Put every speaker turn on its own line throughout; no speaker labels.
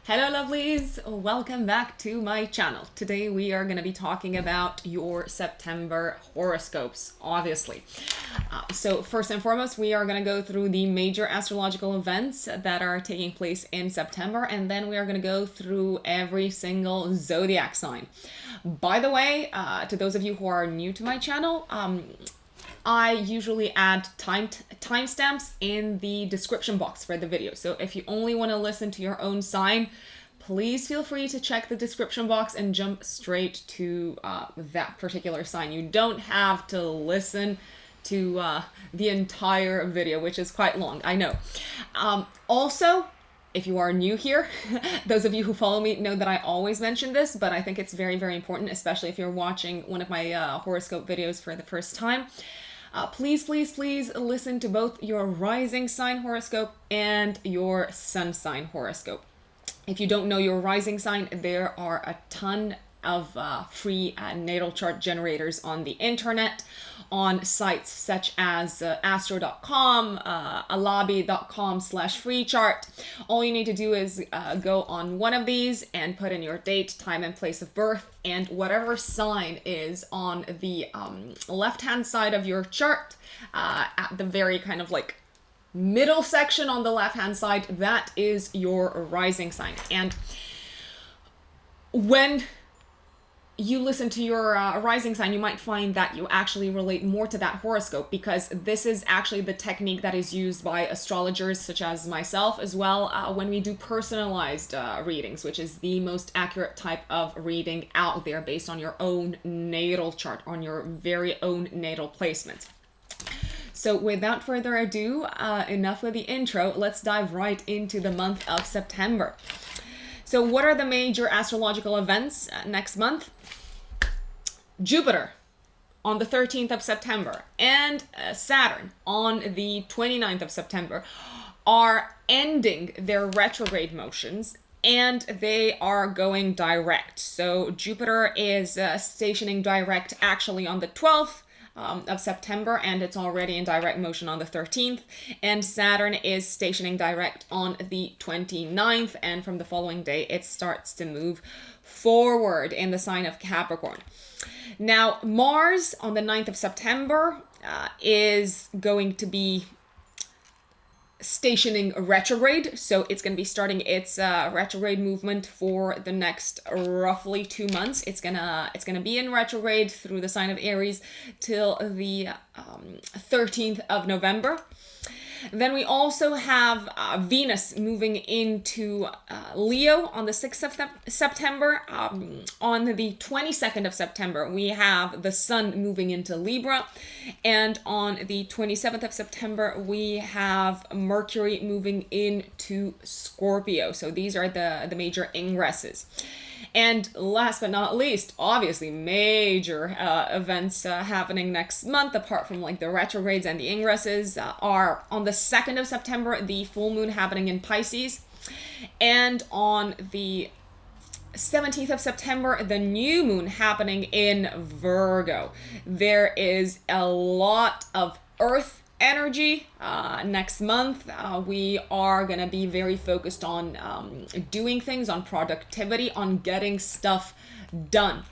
Hello lovelies, welcome back to my channel. Today we are going to be talking about your September horoscopes, obviously. So first and foremost, we are going to go through the major astrological events that are taking place in September, and then we are going to go through every single zodiac sign. By the way, to those of you who are new to my channel, I usually add timestamps in the description box for the video. So if you only want to listen to your own sign, please feel free to check the description box and jump straight to that particular sign. You don't have to listen to the entire video, which is quite long, I know. Also, if you are new here, those of you who follow me know that I always mention this, but I think it's very, very important, especially if you're watching one of my horoscope videos for the first time. Please listen to both your rising sign horoscope and your sun sign horoscope. If you don't know your rising sign, there are a ton of free natal chart generators on the internet, on sites such as astro.com, alabi.com/free chart. All you need to do is go on one of these and put in your date, time, and place of birth, and whatever sign is on the left-hand side of your chart, at the very kind of like middle section on the left-hand side, that is your rising sign. And when you listen to your rising sign, you might find that you actually relate more to that horoscope, because this is actually the technique that is used by astrologers such as myself as well when we do personalized readings, which is the most accurate type of reading out there based on your own natal chart, on your very own natal placement. So without further ado, enough with the intro, let's dive right into the month of September. So what are the major astrological events next month? Jupiter on the 13th of September and Saturn on the 29th of September are ending their retrograde motions, and they are going direct. So Jupiter is stationing direct actually on the 12th of September, and it's already in direct motion on the 13th, and Saturn is stationing direct on the 29th, and from the following day it starts to move forward in the sign of Capricorn. Now Mars on the 9th of September is going to be stationing retrograde, so it's going to be starting its retrograde movement for the next roughly 2 months. It's gonna be in retrograde through the sign of Aries till the 13th of November. Then we also have Venus moving into Leo on the 6th of September. On the 22nd of September, we have the Sun moving into Libra. And on the 27th of September, we have Mercury moving into Scorpio. So these are the major ingresses. And last but not least, obviously major events happening next month, apart from like the retrogrades and the ingresses, are on the 2nd of September, the full moon happening in Pisces. And on the 17th of September, the new moon happening in Virgo. There is a lot of earth energy next month. We are gonna be very focused on doing things, on productivity, on getting stuff done.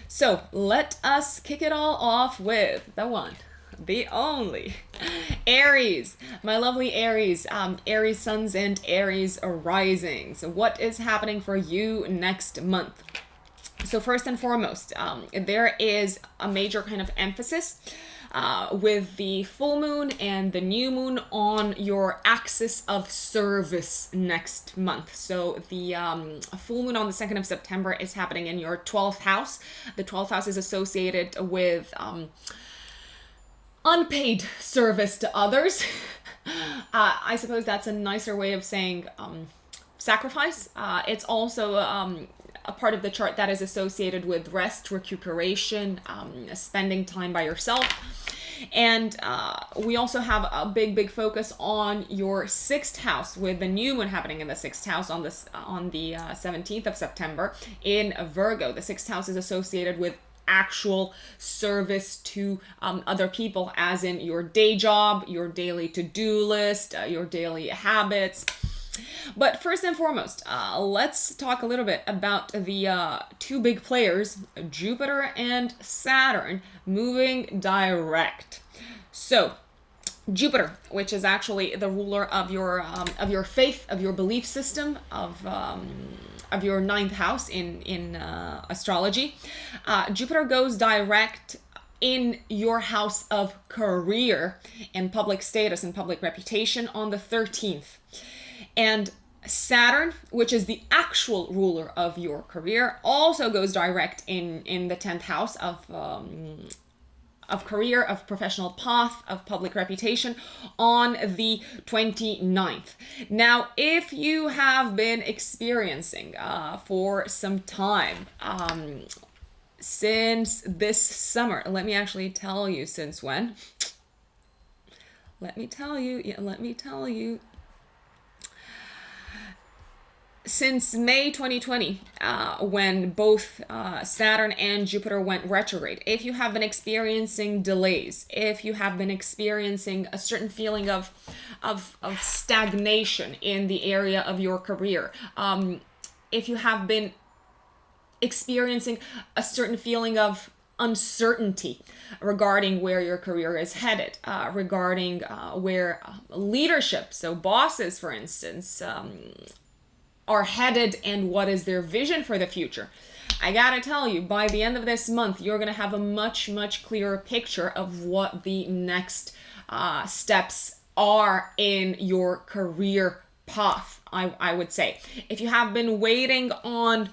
So let us kick it all off with the one, the only, Aries. My lovely Aries, Aries suns and Aries risings. What is happening for you next month? So first and foremost, there is a major kind of emphasis with the full moon and the new moon on your axis of service next month. So the full moon on the 2nd of September is happening in your 12th house. The 12th house is associated with unpaid service to others. I suppose that's a nicer way of saying sacrifice. It's also a part of the chart that is associated with rest, recuperation, spending time by yourself. And we also have a big focus on your 6th house, with the new moon happening in the 6th house on the 17th of September in Virgo. The 6th house is associated with actual service to other people, as in your day job, your daily to-do list, your daily habits. But first and foremost, let's talk a little bit about the two big players, Jupiter and Saturn, moving direct. So, Jupiter, which is actually the ruler of your faith, of your belief system, of your ninth house in astrology. Jupiter goes direct in your house of career and public status and public reputation on the 13th. And Saturn, which is the actual ruler of your career, also goes direct in the 10th house of career, of professional path, of public reputation on the 29th. Now, if you have been experiencing for some time, since this summer, let me actually tell you since when. Let me tell you. Since May 2020, when both Saturn and Jupiter went retrograde, if you have been experiencing delays, if you have been experiencing a certain feeling of stagnation in the area of your career, if you have been experiencing a certain feeling of uncertainty regarding where your career is headed, regarding where leadership, so bosses, for instance, are headed and what is their vision for the future. I gotta tell you, by the end of this month, you're gonna have a much, much clearer picture of what the next steps are in your career path, I would say. If you have been waiting on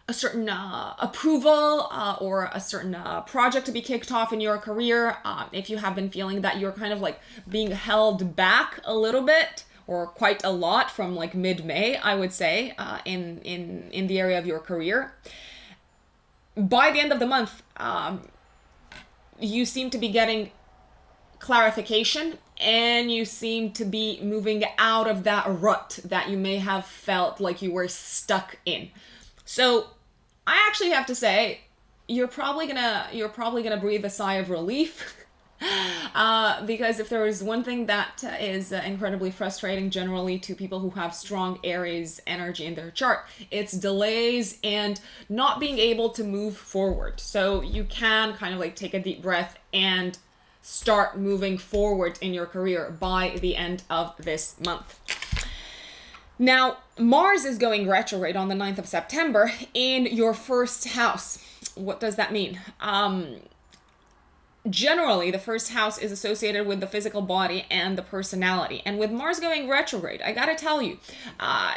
a certain approval or a certain project to be kicked off in your career, if you have been feeling that you're kind of like being held back a little bit, or quite a lot from like mid-May, I would say, in the area of your career. By the end of the month, you seem to be getting clarification, and you seem to be moving out of that rut that you may have felt like you were stuck in. So I actually have to say, you're probably gonna breathe a sigh of relief. Because if there is one thing that is incredibly frustrating generally to people who have strong Aries energy in their chart, it's delays and not being able to move forward. So you can kind of like take a deep breath and start moving forward in your career by the end of this month. Now, Mars is going retrograde on the 9th of September in your first house. What does that mean? Generally, the first house is associated with the physical body and the personality. And with Mars going retrograde, I gotta tell you,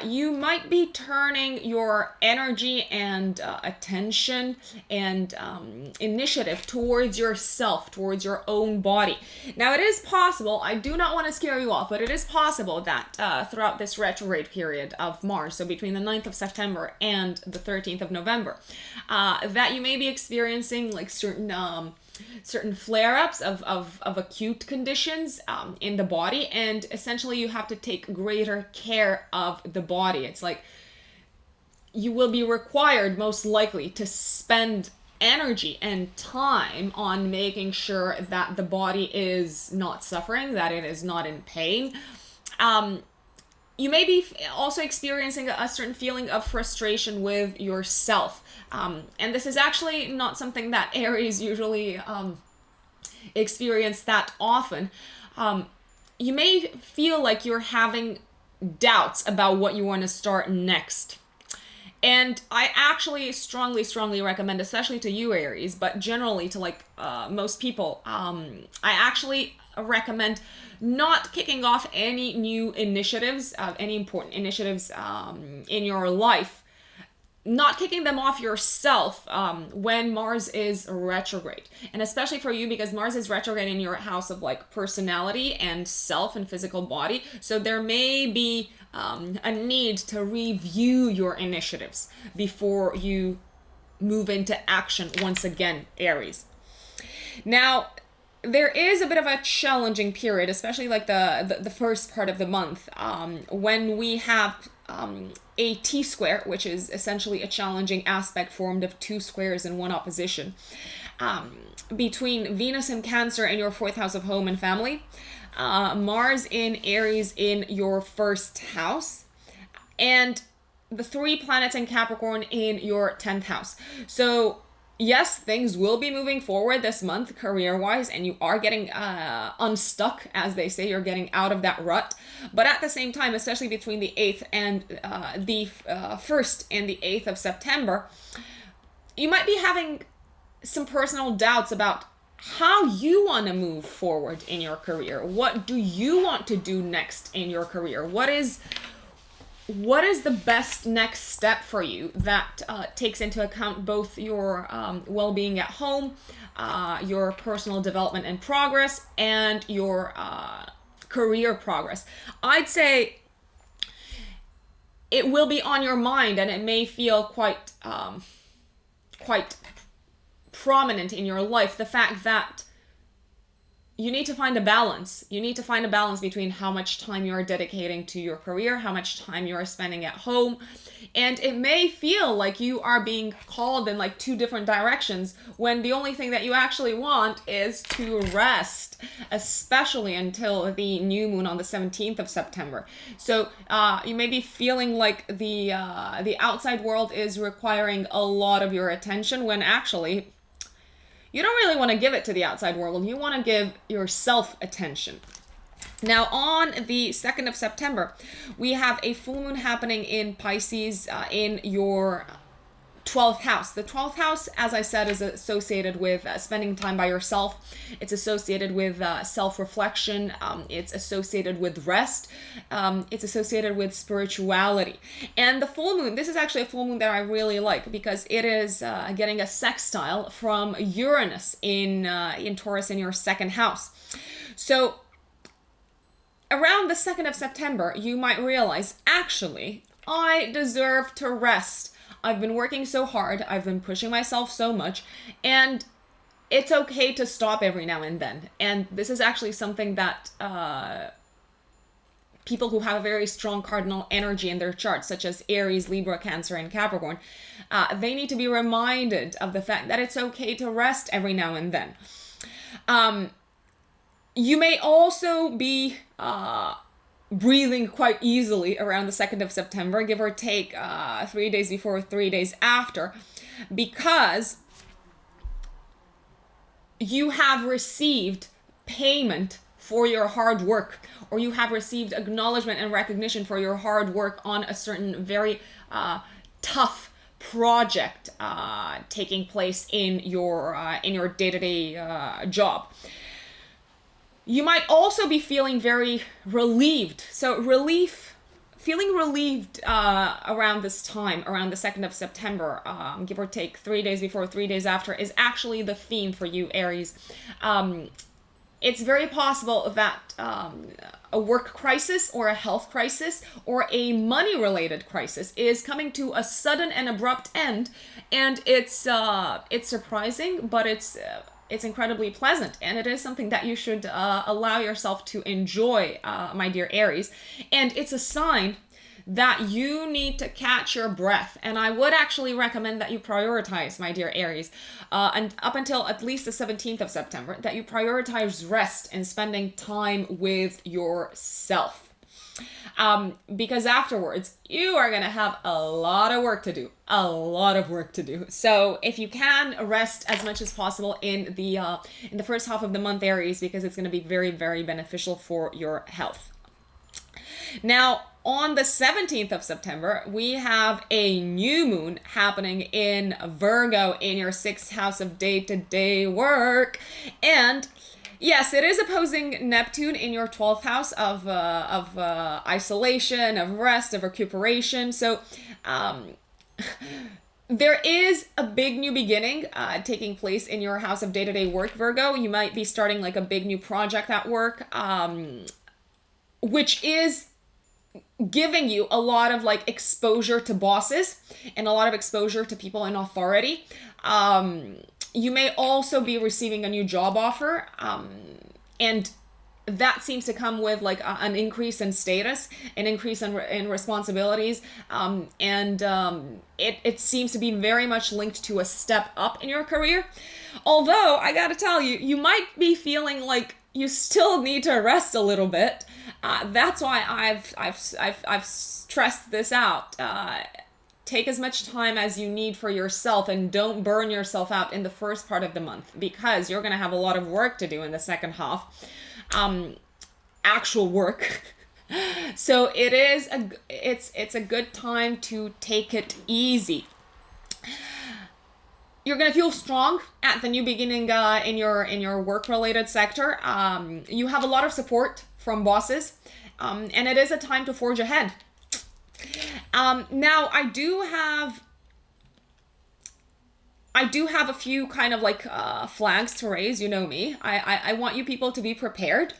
you might be turning your energy and attention and initiative towards yourself, towards your own body. Now, it is possible, I do not want to scare you off, but it is possible that throughout this retrograde period of Mars, so between the 9th of September and the 13th of November, that you may be experiencing like certain flare-ups of acute conditions in the body, and essentially you have to take greater care of the body. It's like you will be required most likely to spend energy and time on making sure that the body is not suffering, that it is not in pain. You may be also experiencing a certain feeling of frustration with yourself. And this is actually not something that Aries usually experience that often. You may feel like you're having doubts about what you want to start next. And I actually strongly recommend, especially to you Aries, but generally to like most people, I actually recommend not kicking off any new initiatives, any important initiatives in your life, not kicking them off yourself when Mars is retrograde. And especially for you, because Mars is retrograde in your house of like personality and self and physical body. So there may be a need to review your initiatives before you move into action once again, Aries. Now, there is a bit of a challenging period, especially like the first part of the month, when we have a T-square, which is essentially a challenging aspect formed of two squares in one opposition. between Venus in Cancer in your 4th house of home and family, Mars in Aries in your 1st house, and the 3 planets in Capricorn in your 10th house. So yes, things will be moving forward this month career-wise, and you are getting unstuck, as they say. You're getting out of that rut. But at the same time, especially between the 8th and the 1st and the 8th of September, you might be having some personal doubts about how you want to move forward in your career. What do you want to do next in your career? What is the best next step for you that takes into account both your well-being at home, your personal development and progress, and your career progress? I'd say it will be on your mind, and it may feel quite prominent in your life, the fact that you need to find a balance. You need to find a balance between how much time you are dedicating to your career, how much time you are spending at home. And it may feel like you are being called in like 2 different directions, when the only thing that you actually want is to rest, especially until the new moon on the 17th of September. So you may be feeling like the outside world is requiring a lot of your attention, when actually you don't really want to give it to the outside world. You want to give yourself attention. Now, on the 2nd of September, we have a full moon happening in Pisces in your 12th house. The 12th house, as I said, is associated with spending time by yourself. It's associated with self-reflection. It's associated with rest. It's associated with spirituality. And the full moon, this is actually a full moon that I really like, because it is getting a sextile from Uranus in Taurus in your 2nd house. So around the 2nd of September, you might realize, actually, I deserve to rest. I've been working so hard, I've been pushing myself so much, and it's okay to stop every now and then. And this is actually something that people who have a very strong cardinal energy in their charts, such as Aries, Libra, Cancer, and Capricorn, they need to be reminded of the fact that it's okay to rest every now and then. You may also be breathing quite easily around the 2nd of September, give or take 3 days before, 3 days after, because you have received payment for your hard work, or you have received acknowledgement and recognition for your hard work on a certain very tough project taking place in your day-to-day job. You might also be feeling very relieved. So feeling relieved around this time, around the 2nd of September, give or take 3 days before, 3 days after, is actually the theme for you, Aries. It's very possible that a work crisis or a health crisis or a money-related crisis is coming to a sudden and abrupt end, and it's surprising, but it's incredibly pleasant, and it is something that you should allow yourself to enjoy, my dear Aries. And it's a sign that you need to catch your breath. And I would actually recommend that you prioritize, my dear Aries, and up until at least the 17th of September, that you prioritize rest and spending time with yourself. Because afterwards, you are going to have a lot of work to do. So if you can, rest as much as possible in the first half of the month, Aries, because it's going to be very, very beneficial for your health. Now, on the 17th of September, we have a new moon happening in Virgo in your 6th house of day-to-day work. And yes, it is opposing Neptune in your 12th house of isolation, of rest, of recuperation. So there is a big new beginning taking place in your house of day-to-day work, Virgo. You might be starting like a big new project at work, which is giving you a lot of like exposure to bosses and a lot of exposure to people in authority. You may also be receiving a new job offer, and that seems to come with like an increase in status, an increase in responsibilities, it seems to be very much linked to a step up in your career. Although I gotta tell you, you might be feeling like you still need to rest a little bit. That's why I've stressed this out. Take as much time as you need for yourself, and don't burn yourself out in the first part of the month, because you're going to have a lot of work to do in the second half. Actual work. So it's a good time to take it easy. You're going to feel strong at the new beginning in your work-related sector. You have a lot of support from bosses, and it is a time to forge ahead. Now, I do have a few kind of like flags to raise. You know me. I want you people to be prepared.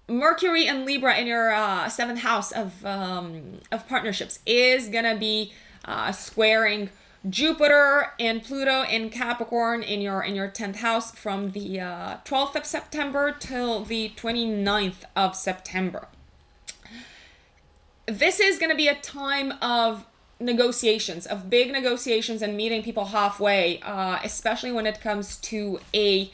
Mercury and Libra in your seventh house of partnerships is gonna be squaring Jupiter and Pluto in Capricorn in your 10th house from the 12th of September till the 29th of September. This is going to be a time of negotiations, of big negotiations and meeting people halfway, especially when it comes to a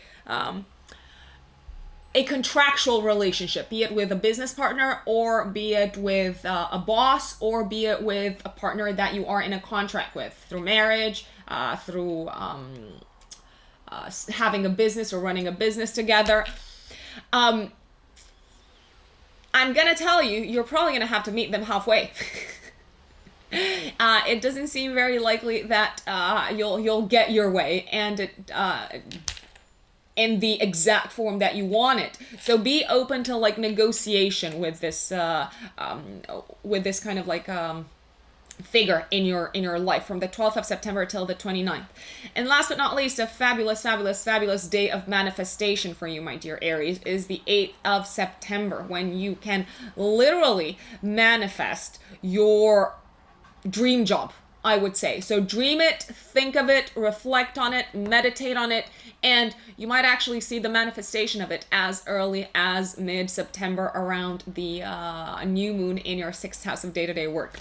contractual relationship, be it with a business partner, or be it with a boss, or be it with a partner that you are in a contract with through marriage, through having a business or running a business together. I'm gonna tell you, you're probably gonna have to meet them halfway. It doesn't seem very likely that you'll get your way, and in the exact form that you want it. So be open to like negotiation with this kind of like figure in your life from the 12th of September till the 29th. And last but not least, a fabulous day of manifestation for you, my dear Aries, is the 8th of September, when you can literally manifest your dream job, I would say. So dream it, think of it, reflect on it, meditate on it, and you might actually see the manifestation of it as early as mid-September, around the new moon in your 6th house of day-to-day work.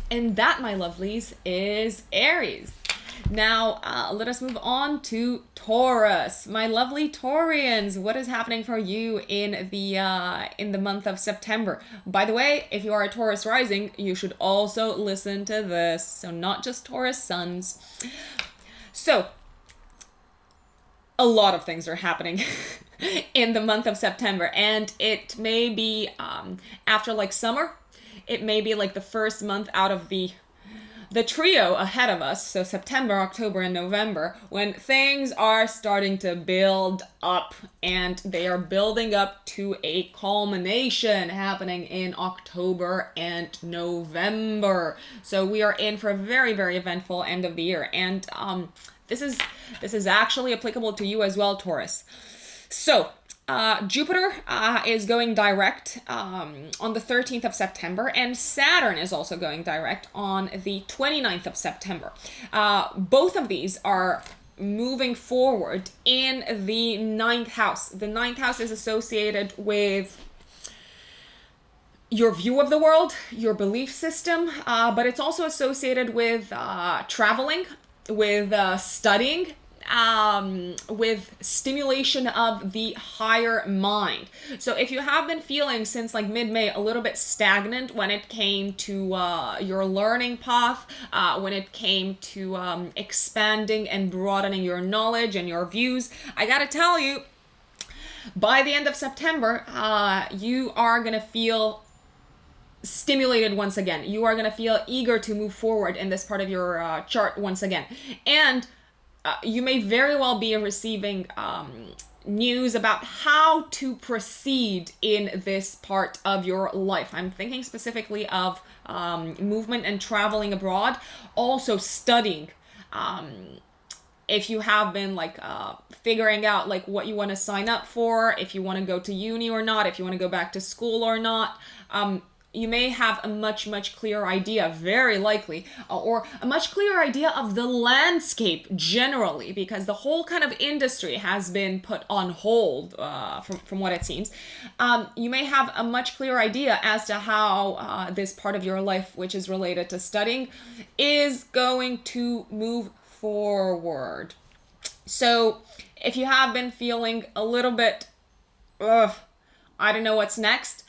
And that, my lovelies, is Aries. Now, let us move on to Taurus. My lovely Taurians, what is happening for you in the month of September? By the way, if you are a Taurus rising, you should also listen to this. So not just Taurus suns. So, a lot of things are happening in the month of September. And it may be after like summer. It may be like the first month out of the trio ahead of us, so September, October, and November, when things are starting to build up, and they are building up to a culmination happening in October and November. So we are in for a very, very eventful end of the year, and this is actually applicable to you as well, Taurus. So Jupiter is going direct on the 13th of September, and Saturn is also going direct on the 29th of September. Both of these are moving forward in the 9th house. The 9th house is associated with your view of the world, your belief system, but it's also associated with traveling, with studying, with stimulation of the higher mind. So if you have been feeling since like mid-May a little bit stagnant when it came to your learning path, when it came to expanding and broadening your knowledge and your views, I gotta tell you, by the end of September, you are gonna feel stimulated once again. You are gonna feel eager to move forward in this part of your chart once again. And you may very well be receiving news about how to proceed in this part of your life. I'm thinking specifically of movement and traveling abroad, also studying. If you have been like figuring out like what you want to sign up for, if you want to go to uni or not, if you want to go back to school or not, you may have a much clearer idea, very likely, or a much clearer idea of the landscape generally, because the whole kind of industry has been put on hold, from what it seems. You may have a much clearer idea as to how this part of your life, which is related to studying, is going to move forward. So if you have been feeling a little bit, I don't know what's next,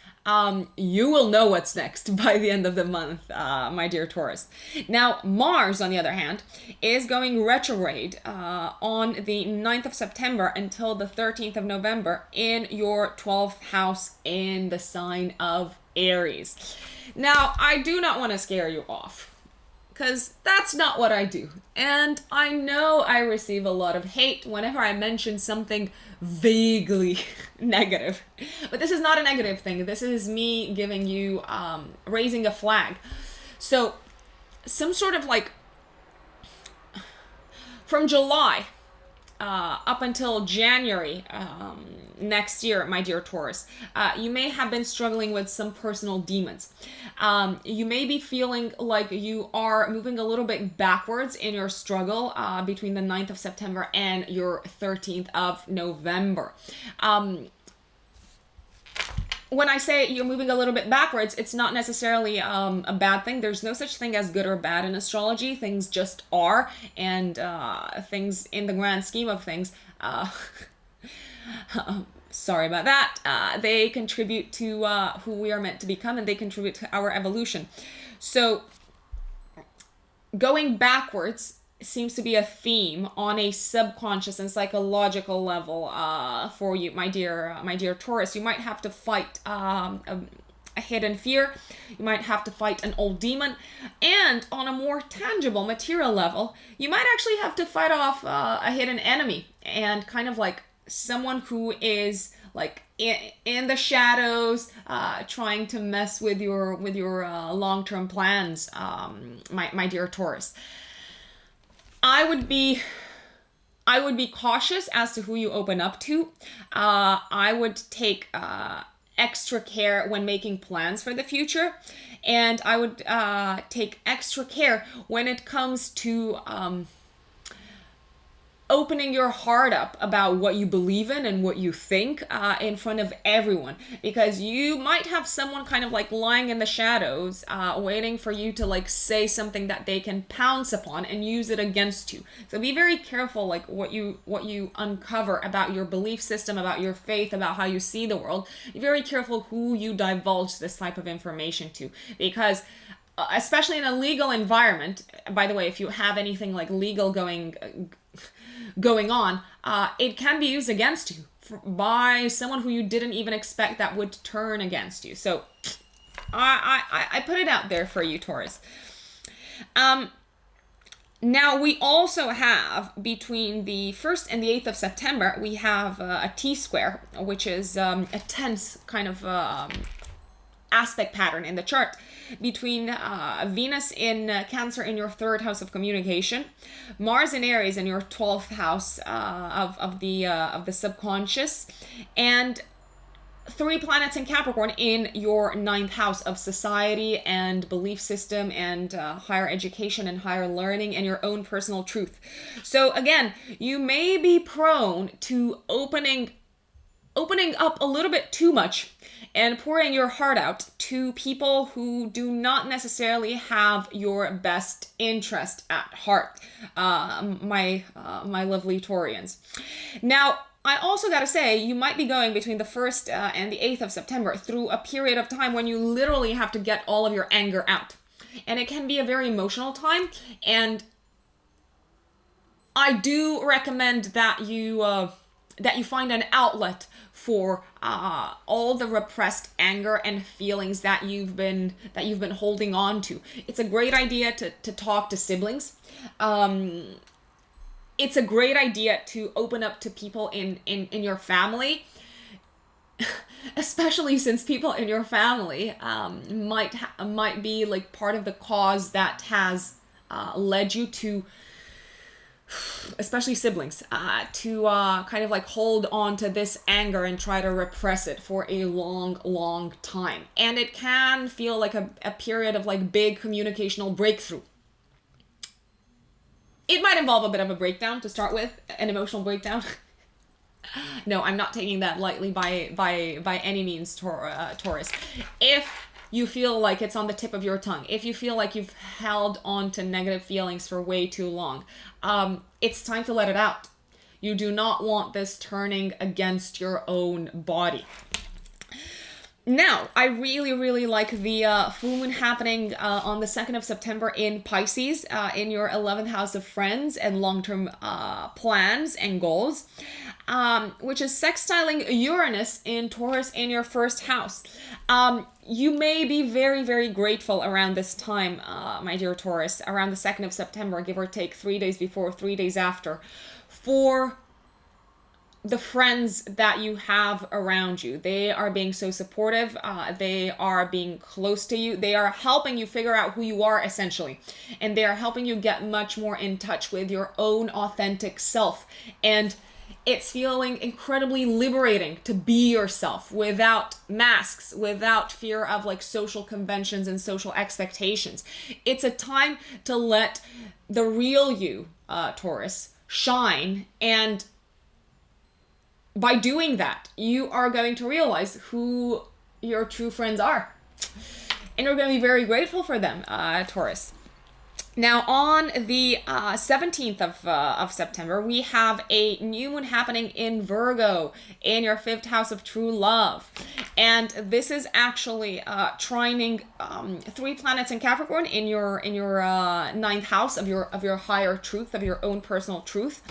you will know what's next by the end of the month, my dear Taurus. Now, Mars, on the other hand, is going retrograde on the 9th of September until the 13th of November in your 12th house in the sign of Aries. Now, I do not want to scare you off, because that's not what I do. And I know I receive a lot of hate whenever I mention something vaguely negative. But this is not a negative thing. This is me giving you, raising a flag. So, some sort of like, from July up until January next year, my dear Taurus, you may have been struggling with some personal demons. You may be feeling like you are moving a little bit backwards in your struggle between the 9th of September and your 13th of November. When I say you're moving a little bit backwards, it's not necessarily a bad thing. There's no such thing as good or bad in astrology. Things just are, and things in the grand scheme of things, sorry about that, they contribute to who we are meant to become, and they contribute to our evolution. So going backwards seems to be a theme on a subconscious and psychological level for you, my dear Taurus. You might have to fight a hidden fear. You might have to fight an old demon. And on a more tangible material level, you might actually have to fight off a hidden enemy, and kind of like someone who is like in the shadows, trying to mess with your long-term plans, my dear Taurus. I would be cautious as to who you open up to. I would take extra care when making plans for the future, and I would take extra care when it comes to opening your heart up about what you believe in and what you think in front of everyone, because you might have someone kind of like lying in the shadows waiting for you to like say something that they can pounce upon and use it against you. So be very careful like what you uncover about your belief system, about your faith, about how you see the world. Be very careful who you divulge this type of information to, because especially in a legal environment, by the way, if you have anything like legal going on, it can be used against you by someone who you didn't even expect that would turn against you. So I put it out there for you, Taurus. Now we also have, between the 1st and the 8th of September, we have a T-square, which is a tense kind of aspect pattern in the chart between Venus in Cancer in your 3rd house of communication, Mars in Aries in your 12th house of the subconscious, and 3 planets in Capricorn in your 9th house of society and belief system and higher education and higher learning and your own personal truth. So again, you may be prone to opening up a little bit too much and pouring your heart out to people who do not necessarily have your best interest at heart, my lovely Taurians. Now, I also gotta say, you might be going between the 1st and the 8th of September through a period of time when you literally have to get all of your anger out. And it can be a very emotional time, and I do recommend that you find an outlet for all the repressed anger and feelings that you've been holding on to. It's a great idea to talk to siblings. It's a great idea to open up to people in your family, especially since people in your family might be like part of the cause that has led you to especially siblings, to kind of like hold on to this anger and try to repress it for a long, long time. And it can feel like a period of like big communicational breakthrough. It might involve a bit of a breakdown to start with, an emotional breakdown. No, I'm not taking that lightly by any means, Taurus. If you feel like it's on the tip of your tongue, if you feel like you've held on to negative feelings for way too long, it's time to let it out. You do not want this turning against your own body. Now, I really, really like the full moon happening on the 2nd of September in Pisces, in your 11th house of friends and long-term plans and goals, which is sextiling Uranus in Taurus in your first house. You may be very, very grateful around this time, my dear Taurus, around the 2nd of September, give or take 3 days before, 3 days after, for the friends that you have around you. They are being so supportive. They are being close to you. They are helping you figure out who you are, essentially. And they are helping you get much more in touch with your own authentic self. And it's feeling incredibly liberating to be yourself without masks, without fear of like social conventions and social expectations. It's a time to let the real you, Taurus, shine. And by doing that, you are going to realize who your true friends are. And you're going to be very grateful for them, Taurus. Now, on the 17th of September, we have a new moon happening in Virgo, in your 5th house of true love. And this is actually trining 3 planets in Capricorn in your 9th house of your higher truth, of your own personal truth.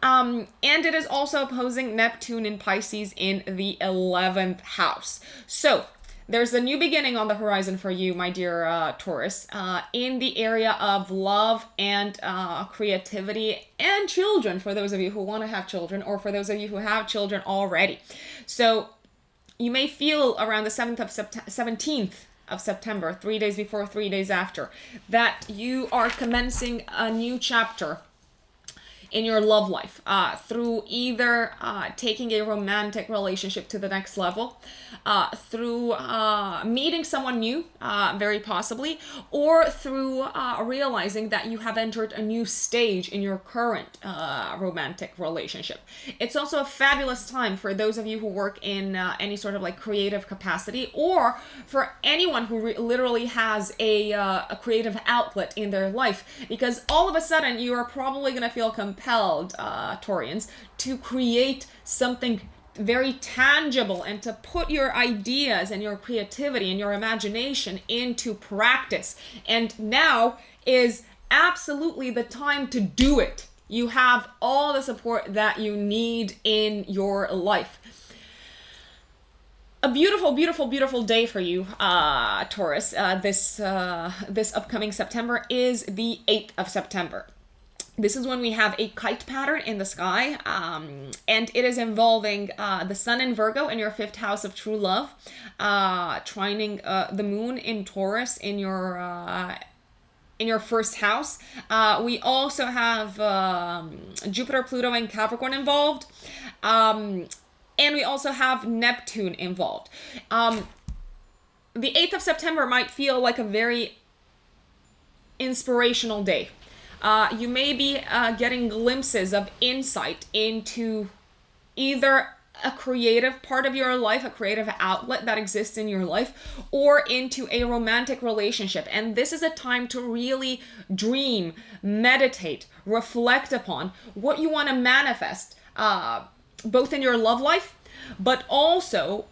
And it is also opposing Neptune in Pisces in the 11th house. So there's a new beginning on the horizon for you, my dear Taurus, in the area of love and creativity and children, for those of you who want to have children, or for those of you who have children already. So you may feel around the 17th of September, 3 days before, 3 days after, that you are commencing a new chapter in your love life, through either taking a romantic relationship to the next level, through meeting someone new, very possibly, or through realizing that you have entered a new stage in your current romantic relationship. It's also a fabulous time for those of you who work in any sort of like creative capacity, or for anyone who literally has a creative outlet in their life, because all of a sudden you are probably going to feel compelled, Taurians, to create something very tangible and to put your ideas and your creativity and your imagination into practice. And now is absolutely the time to do it. You have all the support that you need in your life. A beautiful, beautiful, beautiful day for you, Taurus. This upcoming September is the 8th of September. This is when we have a kite pattern in the sky, and it is involving the sun in Virgo in your 5th house of true love, trining the moon in Taurus in your 1st house. We also have Jupiter, Pluto, and Capricorn involved, and we also have Neptune involved. The 8th of September might feel like a very inspirational day. You may be getting glimpses of insight into either a creative part of your life, a creative outlet that exists in your life, or into a romantic relationship. And this is a time to really dream, meditate, reflect upon what you want to manifest, both in your love life, but also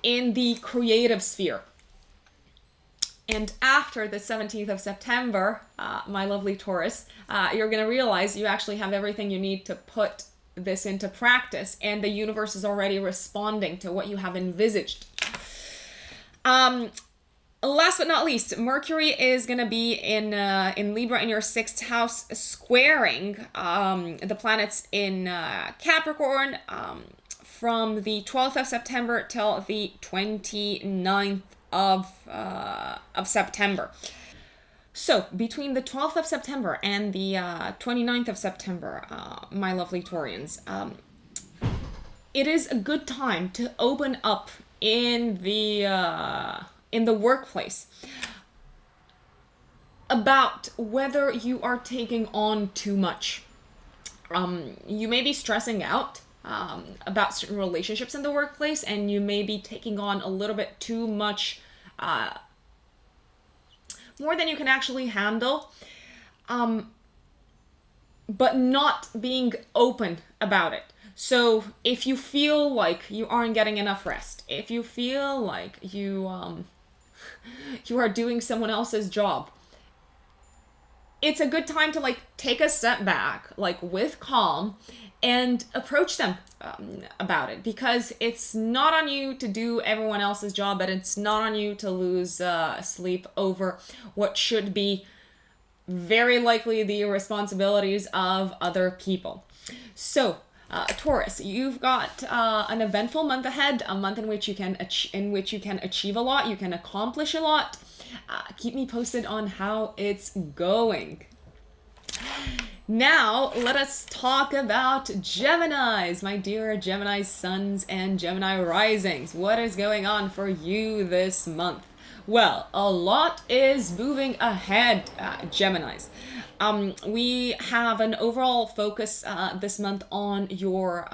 in the creative sphere. And after the 17th of September, my lovely Taurus, you're going to realize you actually have everything you need to put this into practice, and the universe is already responding to what you have envisaged. Last but not least, Mercury is going to be in Libra in your 6th house, squaring the planets in Capricorn from the 12th of September till the 29th of September. So between the 12th of September and the 29th of September, my lovely Taurians, it is a good time to open up in the workplace about whether you are taking on too much. You may be stressing out about certain relationships in the workplace, and you may be taking on a little bit too much, more than you can actually handle, but not being open about it. So if you feel like you aren't getting enough rest, if you feel like you are doing someone else's job, it's a good time to take a step back, with calm, and approach them about it, because it's not on you to do everyone else's job, but it's not on you to lose sleep over what should be very likely the responsibilities of other people. So Taurus, you've got an eventful month ahead, a month in which you can achieve a lot, you can accomplish a lot. Keep me posted on how it's going. Now, let us talk about Geminis, my dear Gemini suns and Gemini risings. What is going on for you this month? Well, a lot is moving ahead, Geminis. We have an overall focus this month on your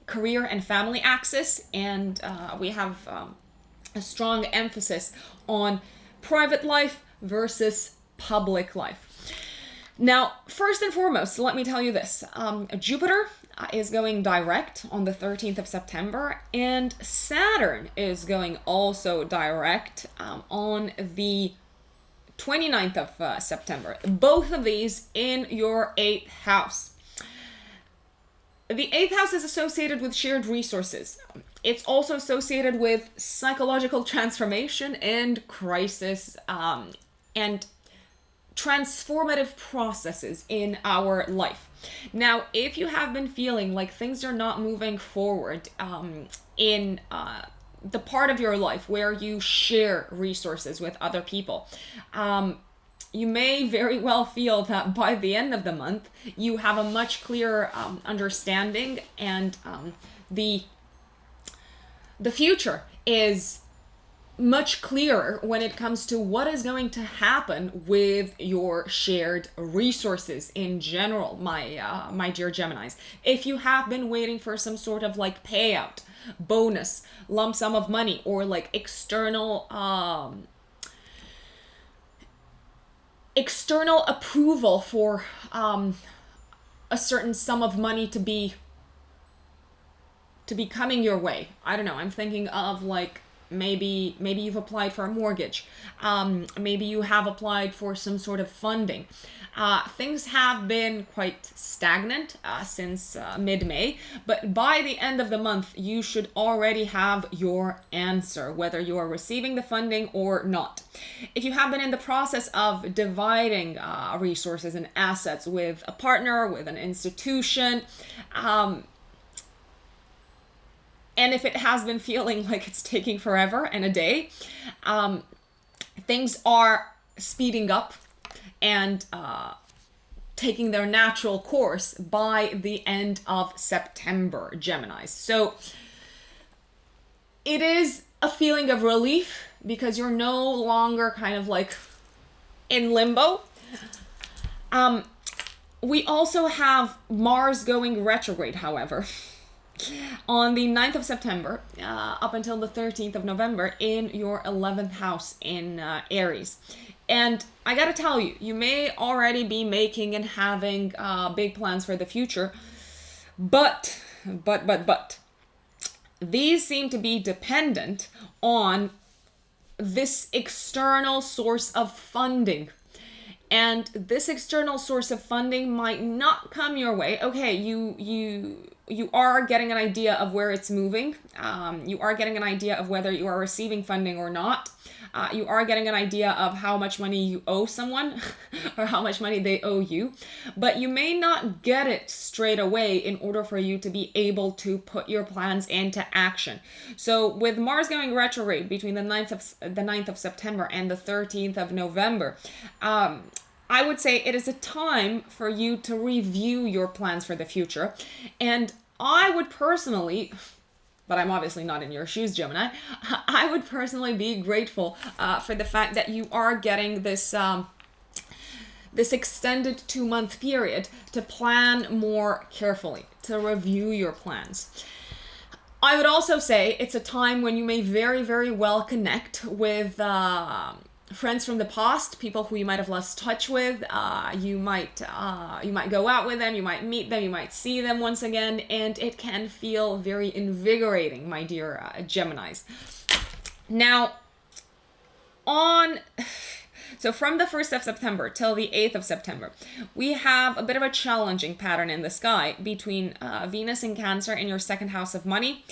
career and family axis, and we have a strong emphasis on private life versus public life. Now, first and foremost, let me tell you this. Jupiter is going direct on the 13th of September, and Saturn is going also direct on the 29th of September. Both of these in your 8th house. The 8th house is associated with shared resources. It's also associated with psychological transformation and crisis, and transformative processes in our life. Now, if you have been feeling like things are not moving forward in the part of your life where you share resources with other people, you may very well feel that by the end of the month, you have a much clearer understanding, and the future is much clearer when it comes to what is going to happen with your shared resources in general, my dear Geminis. If you have been waiting for some sort of payout, bonus, lump sum of money, or external approval for a certain sum of money to be coming your way. I don't know, I'm thinking of maybe you've applied for a mortgage. Maybe you have applied for some sort of funding. Things have been quite stagnant since mid-May, but by the end of the month, you should already have your answer, whether you are receiving the funding or not. If you have been in the process of dividing resources and assets with a partner, with an institution, and if it has been feeling like it's taking forever and a day, things are speeding up and taking their natural course by the end of September, Geminis. So it is a feeling of relief because you're no longer kind of in limbo. We also have Mars going retrograde, however, on the 9th of September up until the 13th of November in your 11th house in Aries. And I gotta tell you, you may already be making and having big plans for the future, but these seem to be dependent on this external source of funding. And this external source of funding might not come your way. Okay, you you are getting an idea of where it's moving. You are getting an idea of whether you are receiving funding or not. You are getting an idea of how much money you owe someone or how much money they owe you, but you may not get it straight away in order for you to be able to put your plans into action. So with Mars going retrograde between the 9th of September and the 13th of November, I would say it is a time for you to review your plans for the future. And I would personally, but I'm obviously not in your shoes, Gemini, I would personally be grateful for the fact that you are getting this this extended 2-month period to plan more carefully, to review your plans. I would also say it's a time when you may very, very well connect with friends from the past, people who you might have lost touch with. You might go out with them, you might meet them, you might see them once again, and it can feel very invigorating, my dear Geminis. Now, so from the 1st of September till the 8th of September, we have a bit of a challenging pattern in the sky between Venus in Cancer in your second house of money,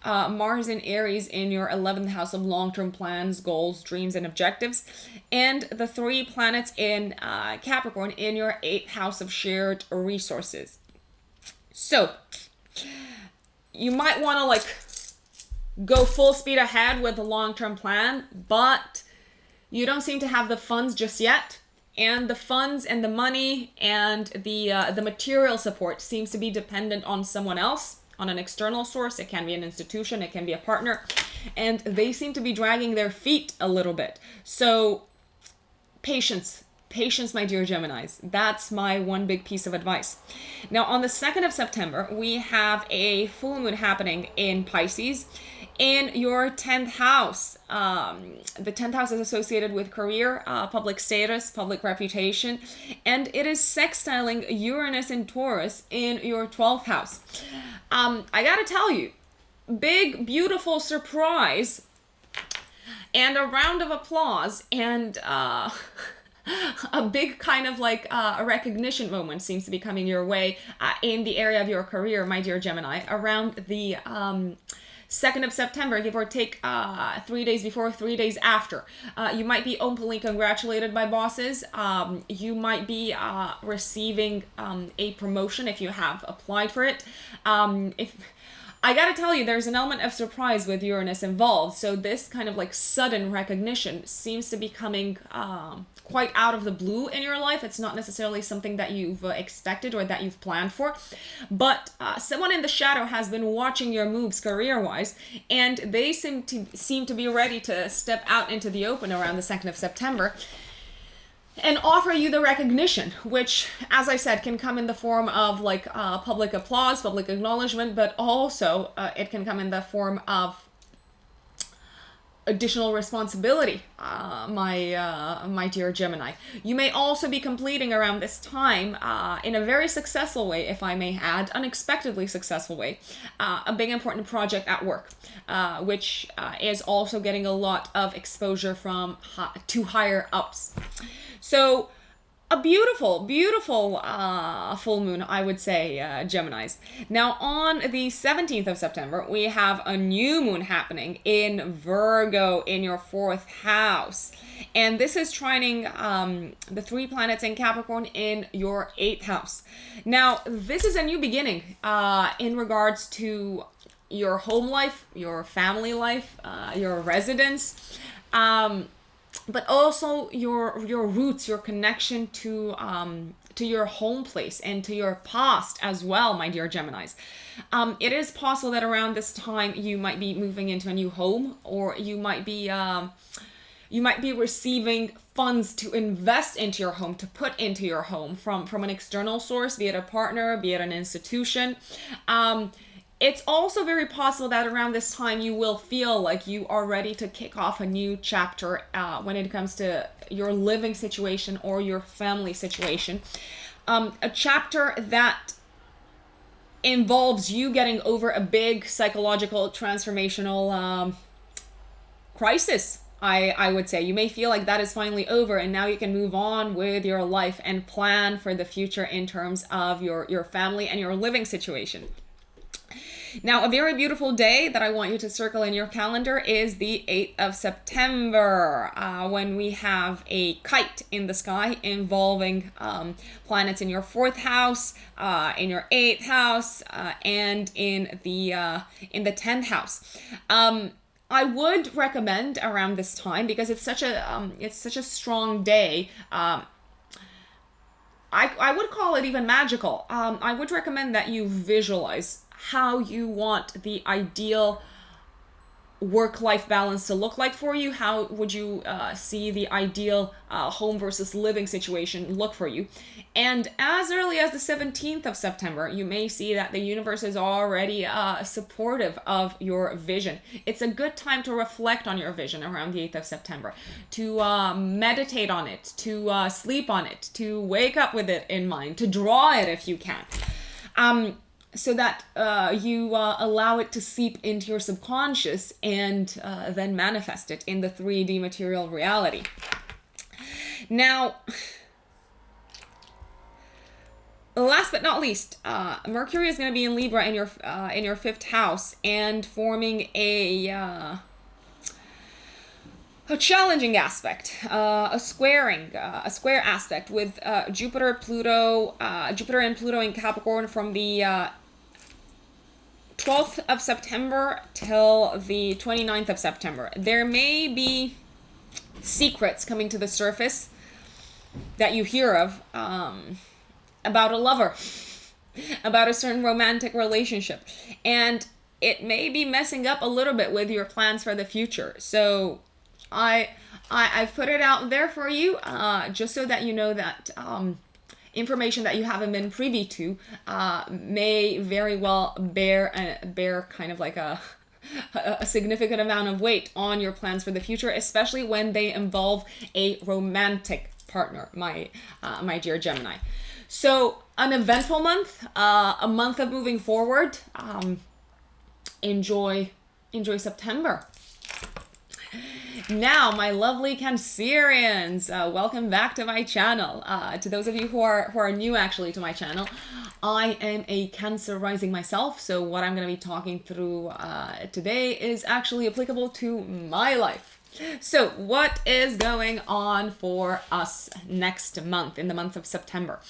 Mars in Aries in your 11th house of long-term plans, goals, dreams, and objectives, and the 3 planets in Capricorn in your 8th house of shared resources. So you might want to go full speed ahead with a long-term plan, but you don't seem to have the funds just yet. And the funds and the money and the material support seems to be dependent on someone else, on an external source. It can be an institution, it can be a partner, and they seem to be dragging their feet a little bit. So patience, my dear Geminis. That's my one big piece of advice. Now, on the 2nd of September, we have a full moon happening in Pisces in your 10th house. The 10th house is associated with career, public status, public reputation, and it is sextiling Uranus and Taurus in your 12th house. I gotta tell you, big, beautiful surprise and a round of applause and a big kind of a recognition moment seems to be coming your way in the area of your career, my dear Gemini, around the 2nd of September, give or take 3 days before, 3 days after. You might be openly congratulated by bosses. You might be receiving a promotion if you have applied for it. I gotta tell you, there's an element of surprise with Uranus involved. So this kind of sudden recognition seems to be coming quite out of the blue in your life. It's not necessarily something that you've expected or that you've planned for, but someone in the shadow has been watching your moves career-wise, and they seem to be ready to step out into the open around the 2nd of September and offer you the recognition, which, as I said, can come in the form of public applause, public acknowledgement, but also it can come in the form of additional responsibility, my dear Gemini. You may also be completing around this time, in a very successful way, if I may add, unexpectedly successful way, a big important project at work, which is also getting a lot of exposure from to higher ups. So a beautiful, beautiful full moon, I would say, Geminis. Now, on the 17th of September, we have a new moon happening in Virgo in your 4th house. And this is trining the 3 planets in Capricorn in your 8th house. Now, this is a new beginning in regards to your home life, your family life, your residence. But also your roots, your connection to your home place and to your past as well, my dear Geminis. It is possible that around this time you might be moving into a new home, or you might be receiving funds to invest into your home, to put into your home from an external source, be it a partner, be it an institution. It's also very possible that around this time you will feel like you are ready to kick off a new chapter when it comes to your living situation or your family situation. A chapter that involves you getting over a big psychological transformational crisis. I would say you may feel like that is finally over and now you can move on with your life and plan for the future in terms of your family and your living situation. Now, a very beautiful day that I want you to circle in your calendar is the 8th of September, when we have a kite in the sky involving planets in your 4th house, in your 8th house, and in the 10th house. I would recommend around this time, because it's such a strong day. I would call it even magical. I would recommend that you visualize how you want the ideal work-life balance to look like for you. How would you see the ideal home versus living situation look for you? And as early as the 17th of September, you may see that the universe is already supportive of your vision. It's a good time to reflect on your vision around the 8th of September, to meditate on it, to sleep on it, to wake up with it in mind, to draw it if you can. So that you allow it to seep into your subconscious and then manifest it in the 3D material reality. Now, last but not least, Mercury is going to be in Libra in your 5th house and forming a challenging aspect, a square aspect with Jupiter and Pluto in Capricorn from the 12th of September till the 29th of September. There may be secrets coming to the surface that you hear of about a lover, about a certain romantic relationship, and it may be messing up a little bit with your plans for the future. So I've put it out there for you, just so that you know that information that you haven't been privy to may very well bear kind of like a significant amount of weight on your plans for the future, especially when they involve a romantic partner, my dear Gemini. So an eventful month, a month of moving forward. Enjoy September. Now, my lovely Cancerians, welcome back to my channel. To those of you who are new actually to my channel, I am a Cancer rising myself, so what I'm going to be talking through today is actually applicable to my life. So what is going on for us next month, in the month of September?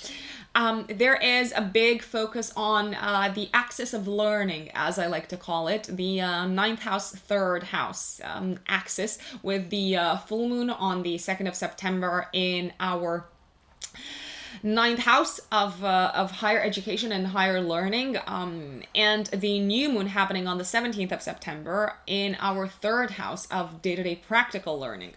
There is a big focus on the axis of learning, as I like to call it, the 9th house, 3rd house axis, with the full moon on the 2nd of September in our 9th house of higher education and higher learning, and the new moon happening on the 17th of September in our 3rd house of day-to-day practical learning.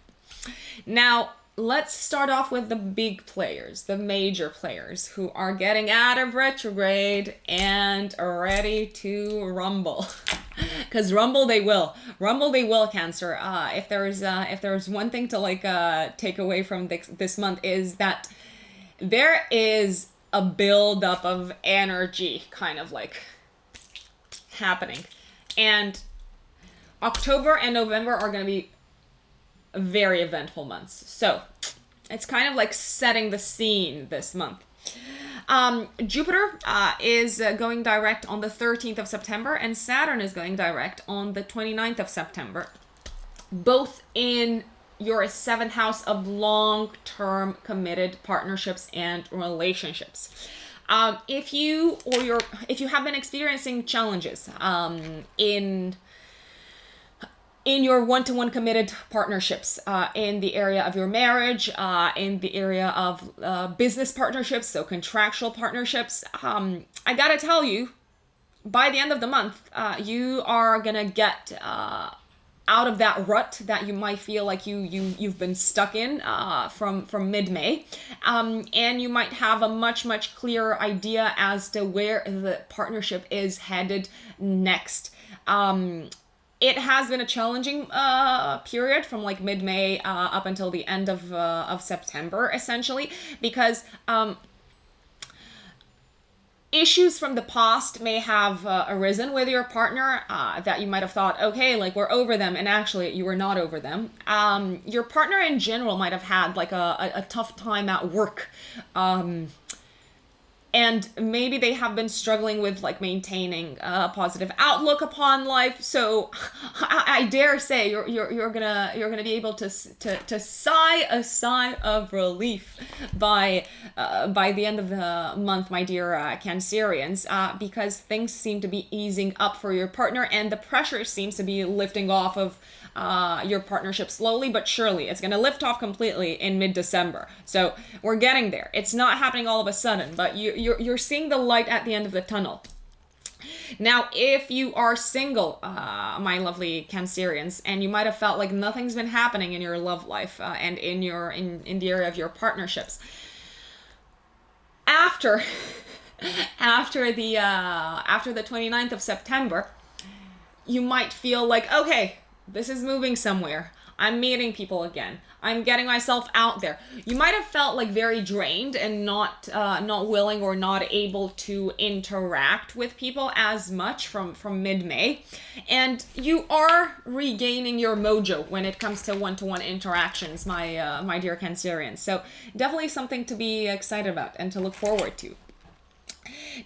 Now, let's start off with the big players, the major players who are getting out of retrograde and are ready to rumble. Because rumble they will, Cancer. If there's one thing to take away from this month, is that there is a buildup of energy kind of like happening. And October and November are going to be very eventful months. So it's kind of like setting the scene this month. Jupiter is going direct on the 13th of September, and Saturn is going direct on the 29th of September, both in your 7th house of long-term committed partnerships and relationships. If you have been experiencing challenges in your one-to-one committed partnerships, in the area of your marriage, in the area of business partnerships, so contractual partnerships, I gotta tell you, by the end of the month, you are gonna get out of that rut that you might feel like you've been stuck in from mid-May, and you might have a much clearer idea as to where the partnership is headed next. It has been a challenging period from like mid-May up until the end of September, essentially, because issues from the past may have arisen with your partner that you might have thought, okay, like we're over them, and actually you were not over them. Your partner in general might have had like a tough time at work. and maybe they have been struggling with like maintaining a positive outlook upon life. So I dare say you're gonna be able to sigh a sigh of relief by the end of the month, my dear Cancerians, because things seem to be easing up for your partner, and the pressure seems to be lifting off of your partnership slowly but surely. It's going to lift off completely in mid-December. So we're getting there. It's not happening all of a sudden, but you're seeing the light at the end of the tunnel. Now, if you are single, my lovely Cancerians, and you might have felt like nothing's been happening in your love life and in the area of your partnerships, after the 29th of September, you might feel like, okay, this is moving somewhere. I'm meeting people again. I'm getting myself out there. You might have felt like very drained and not willing or not able to interact with people as much from mid-May. And you are regaining your mojo when it comes to one-to-one interactions, my dear Cancerians. So definitely something to be excited about and to look forward to.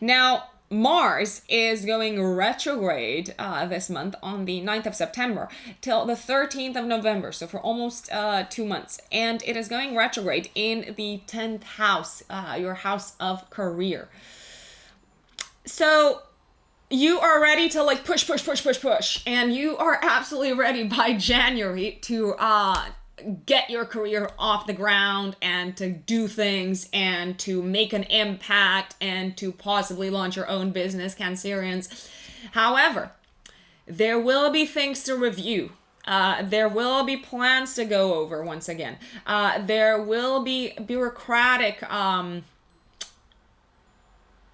Now, Mars is going retrograde this month on the 9th of September till the 13th of November, so for almost 2 months. And it is going retrograde in the 10th house, your house of career. So you are ready to like push, and you are absolutely ready by January to get your career off the ground and to do things and to make an impact and to possibly launch your own business, Cancerians. However, there will be things to review. There will be plans to go over once again. There will be bureaucratic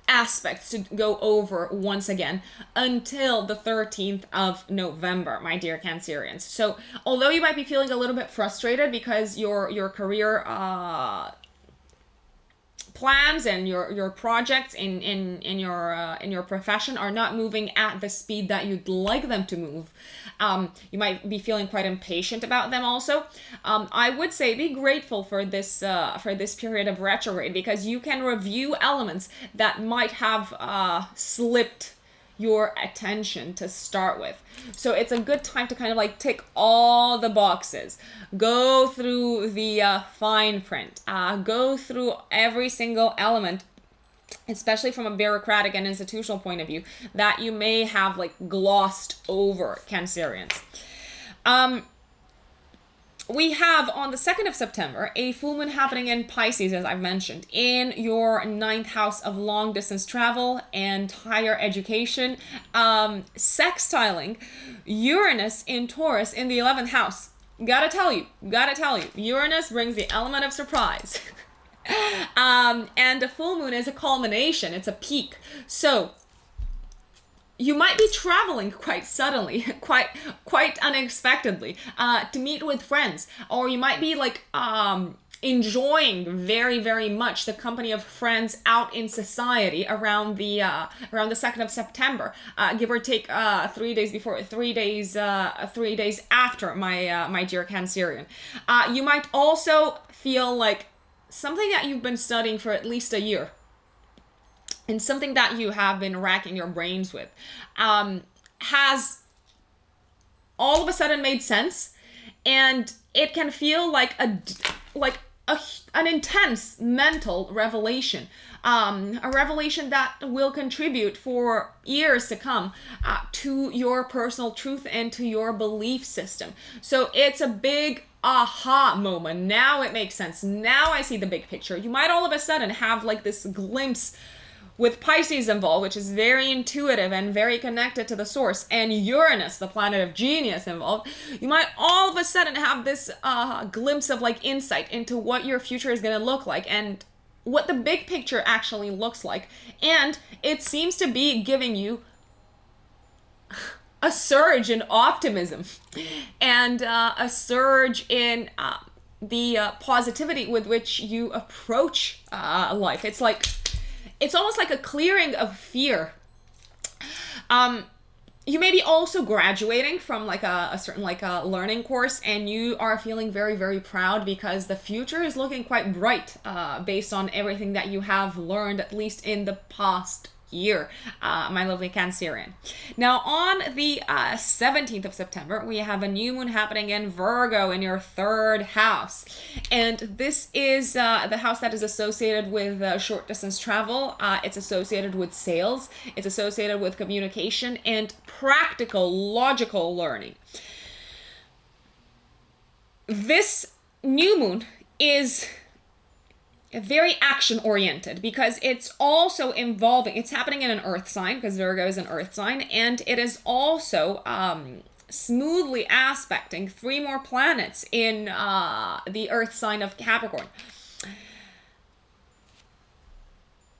aspects to go over once again until the 13th of November, my dear Cancerians. So although you might be feeling a little bit frustrated because your career plans and your projects in your profession are not moving at the speed that you'd like them to move, you might be feeling quite impatient about them also. I would say be grateful for this period of retrograde, because you can review elements that might have slipped your attention to start with. So it's a good time to kind of like tick all the boxes, go through the fine print, go through every single element, especially from a bureaucratic and institutional point of view, that you may have like glossed over, Cancerians. We have on the 2nd of September a full moon happening in Pisces, as I've mentioned, in your 9th house of long distance travel and higher education, sextiling Uranus in Taurus in the 11th house. Gotta tell you, Uranus brings the element of surprise. And a full moon is a culmination, it's a peak. So you might be traveling quite suddenly, quite unexpectedly, to meet with friends, or you might be like enjoying very, very much the company of friends out in society around the 2nd of September, give or take 3 days before, 3 days after, my dear Cancerian. You might also feel like something that you've been studying for at least a year, and something that you have been racking your brains with, has all of a sudden made sense, and it can feel like an intense mental revelation, a revelation that will contribute for years to come to your personal truth and to your belief system. So it's a big aha moment. Now it makes sense. Now I see the big picture. You might all of a sudden have like this glimpse with Pisces involved, which is very intuitive and very connected to the source, and Uranus, the planet of genius, involved. You might all of a sudden have this glimpse of like insight into what your future is going to look like and what the big picture actually looks like. And it seems to be giving you a surge in optimism and a surge in the positivity with which you approach life. It's almost like a clearing of fear. you may be also graduating from like a certain like a learning course, and you are feeling very, very proud because the future is looking quite bright based on everything that you have learned, at least in the past year, my lovely Cancerian. Now, on the 17th of September, we have a new moon happening in Virgo in your 3rd house. And this is the house that is associated with short distance travel. It's associated with sales. It's associated with communication and practical, logical learning. This new moon is very action oriented because it's also involving, it's happening in an earth sign because Virgo is an earth sign, and it is also smoothly aspecting 3 more planets in the earth sign of Capricorn.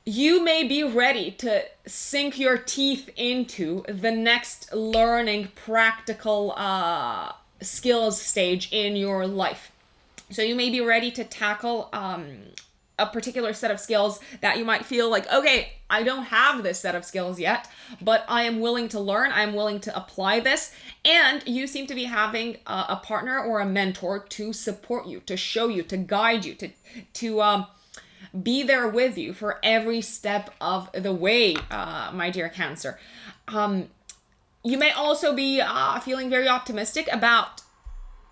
You may be ready to sink your teeth into the next learning practical skills stage in your life. So you may be ready to tackle a particular set of skills that you might feel like, okay, I don't have this set of skills yet, but I am willing to learn, I'm willing to apply this, and you seem to be having a partner or a mentor to support you, to show you, to guide you, to be there with you for every step of the way, my dear Cancer. You may also be feeling very optimistic about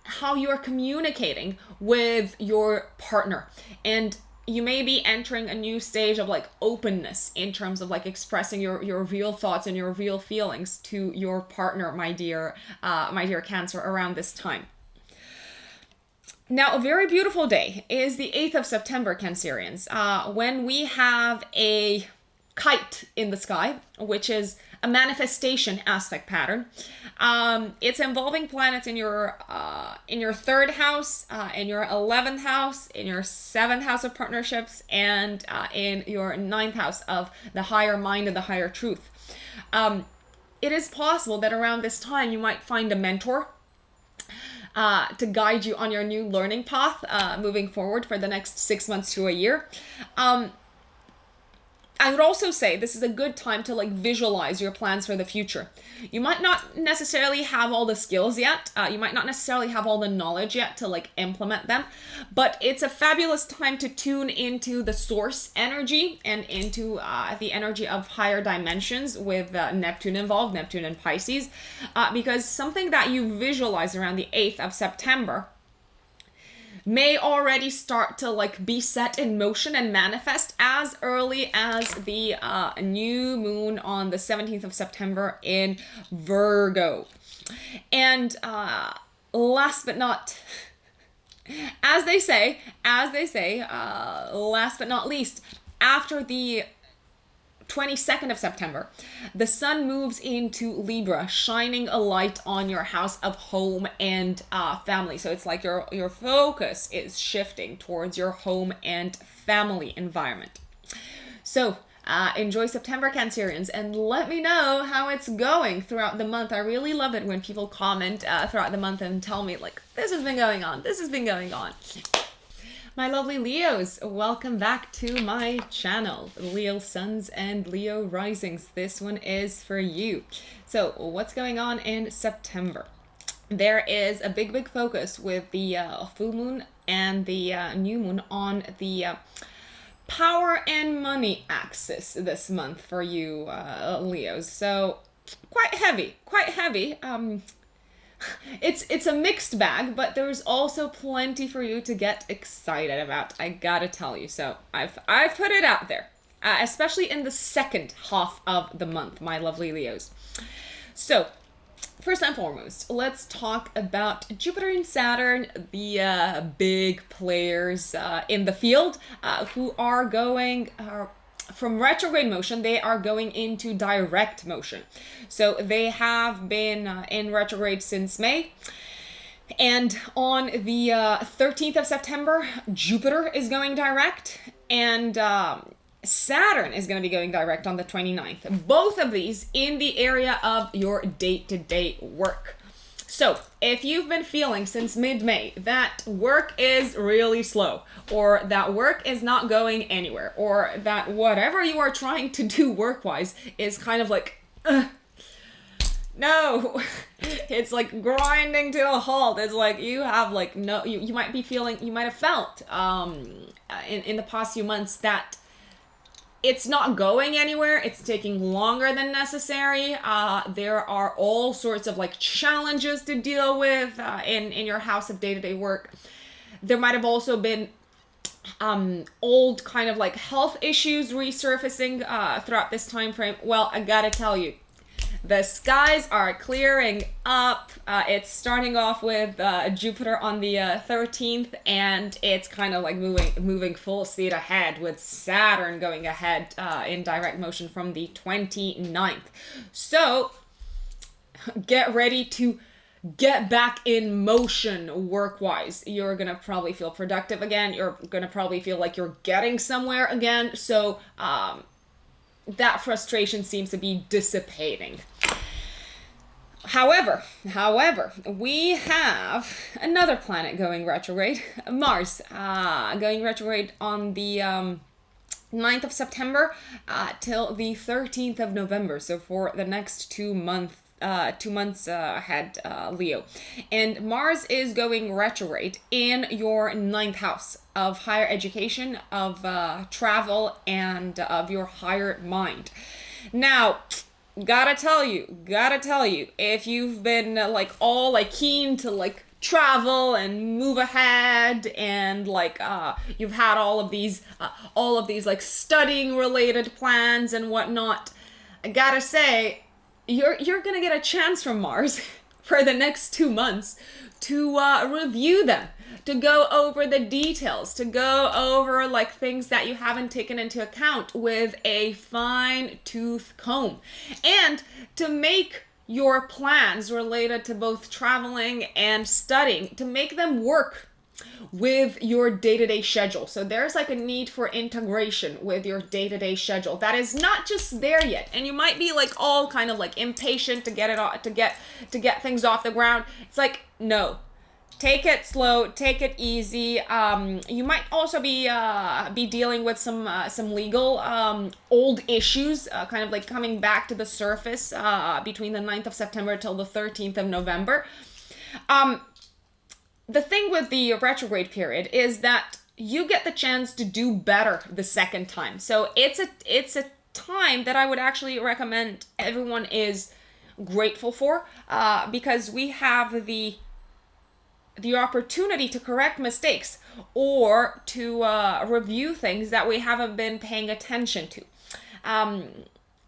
how you are communicating with your partner, and you may be entering a new stage of like openness in terms of like expressing your real thoughts and your real feelings to your partner, my dear Cancer, around this time. Now, a very beautiful day is the 8th of September, Cancerians, when we have a kite in the sky, which is a manifestation aspect pattern. It's involving planets in your 3rd house, in your 11th house, in your 7th house of partnerships, and in your 9th house of the higher mind and the higher truth. It is possible that around this time you might find a mentor to guide you on your new learning path moving forward for the next 6 months to a year. I would also say this is a good time to like visualize your plans for the future. You might not necessarily have all the skills yet. You might not necessarily have all the knowledge yet to like implement them, but it's a fabulous time to tune into the source energy and into the energy of higher dimensions with Neptune involved, Neptune and Pisces, because something that you visualize around the 8th of September may already start to like be set in motion and manifest as early as the new moon on the 17th of September in Virgo. And last but not, as they say, last but not least, after the 22nd of September, the sun moves into Libra, shining a light on your house of home and family. So it's like your focus is shifting towards your home and family environment. So enjoy September, Cancerians, and let me know how it's going throughout the month. I really love it when people comment throughout the month and tell me like, this has been going on, this has been going on. My lovely Leos, welcome back to my channel, Leo Suns and Leo Risings. This one is for you. So what's going on in September? There is a big focus with the full moon and the new moon on the power and money axis this month for you Leos. So quite heavy. It's a mixed bag, but there's also plenty for you to get excited about, I gotta tell you. So I've put it out there, especially in the second half of the month, my lovely Leos. So first and foremost, let's talk about Jupiter and Saturn, the big players in the field who are going from retrograde motion. They are going into direct motion. So they have been in retrograde since May. And on the 13th of September, Jupiter is going direct, and Saturn is going to be going direct on the 29th. Both of these in the area of your day-to-day work. So if you've been feeling since mid-May that work is really slow, or that work is not going anywhere, or that whatever you are trying to do work-wise is kind of like, no. It's like grinding to a halt. It's like you have like no, you might be feeling, you might have felt in the past few months that it's not going anywhere. It's taking longer than necessary. There are all sorts of like challenges to deal with in your house of day-to-day work. There might have also been old kind of like health issues resurfacing throughout this time frame. Well, I gotta tell you, the skies are clearing up. It's starting off with Jupiter on the 13th, and it's kind of like moving full speed ahead with Saturn going ahead in direct motion from the 29th. So get ready to get back in motion work-wise. You're gonna probably feel productive again. You're gonna probably feel like you're getting somewhere again. So that frustration seems to be dissipating. However, we have another planet going retrograde, Mars, going retrograde on the 9th of September till the 13th of November. So for the next 2 months ahead, Leo. And Mars is going retrograde in your 9th house of higher education, of travel, and of your higher mind. Now, gotta tell you, if you've been keen to like travel and move ahead, and you've had all of these like studying related plans and whatnot, I gotta say, you're gonna get a chance from Mars for the next 2 months to review them, to go over the details, to go over like things that you haven't taken into account with a fine-tooth comb, and to make your plans related to both traveling and studying, to make them work with your day-to-day schedule. So there's like a need for integration with your day-to-day schedule that is not just there yet, and you might be like all kind of like impatient to get it off, to get things off the ground. It's like, no, take it slow, take it easy. You might also be dealing with some legal old issues kind of like coming back to the surface between the 9th of September till the 13th of November. The thing with the retrograde period is that you get the chance to do better the second time. So it's a time that I would actually recommend everyone is grateful for, because we have the opportunity to correct mistakes or to review things that we haven't been paying attention to.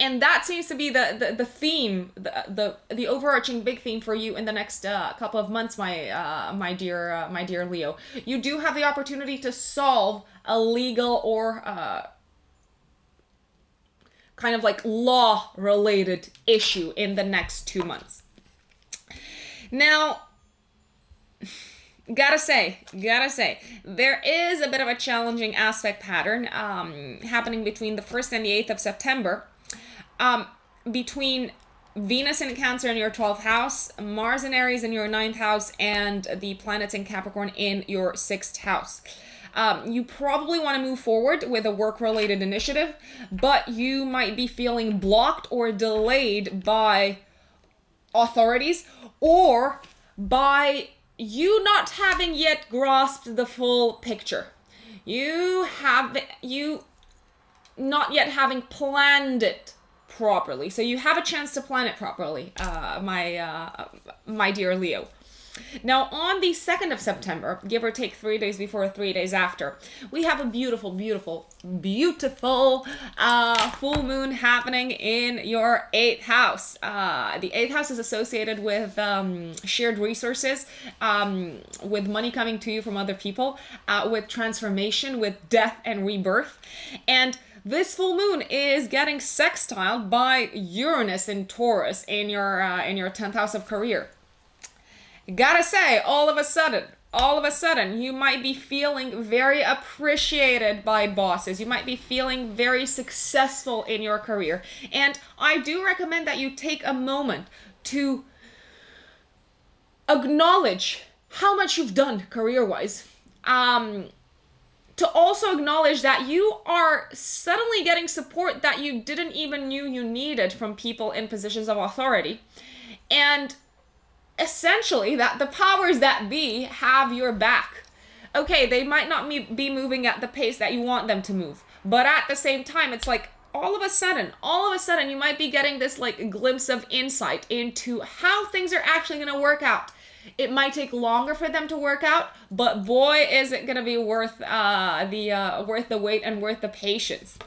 And that seems to be the theme, the overarching big theme for you in the next couple of months, my dear Leo. You do have the opportunity to solve a legal or kind of like law-related issue in the next 2 months. Now, gotta say, there is a bit of a challenging aspect pattern happening between the 1st and the 8th of September. Between Venus in Cancer in your 12th house, Mars in Aries in your 9th house, and the planets in Capricorn in your 6th house. You probably want to move forward with a work-related initiative, but you might be feeling blocked or delayed by authorities, or by you not having yet grasped the full picture. You not yet having planned it properly. So you have a chance to plan it properly, my dear Leo. Now, on the 2nd of September, give or take 3 days before, 3 days after, we have a beautiful full moon happening in your 8th house. The 8th house is associated with shared resources, with money coming to you from other people, with transformation, with death and rebirth. And this full moon is getting sextiled by Uranus in Taurus in your 10th house of career. Gotta say, all of a sudden, you might be feeling very appreciated by bosses. You might be feeling very successful in your career. And I do recommend that you take a moment to acknowledge how much you've done career-wise. To also acknowledge that you are suddenly getting support that you didn't even knew you needed from people in positions of authority. And essentially that the powers that be have your back. Okay, they might not be moving at the pace that you want them to move, but at the same time, it's like all of a sudden, you might be getting this like glimpse of insight into how things are actually going to work out. It might take longer for them to work out, but boy, is it going to be worth the wait and worth the patience.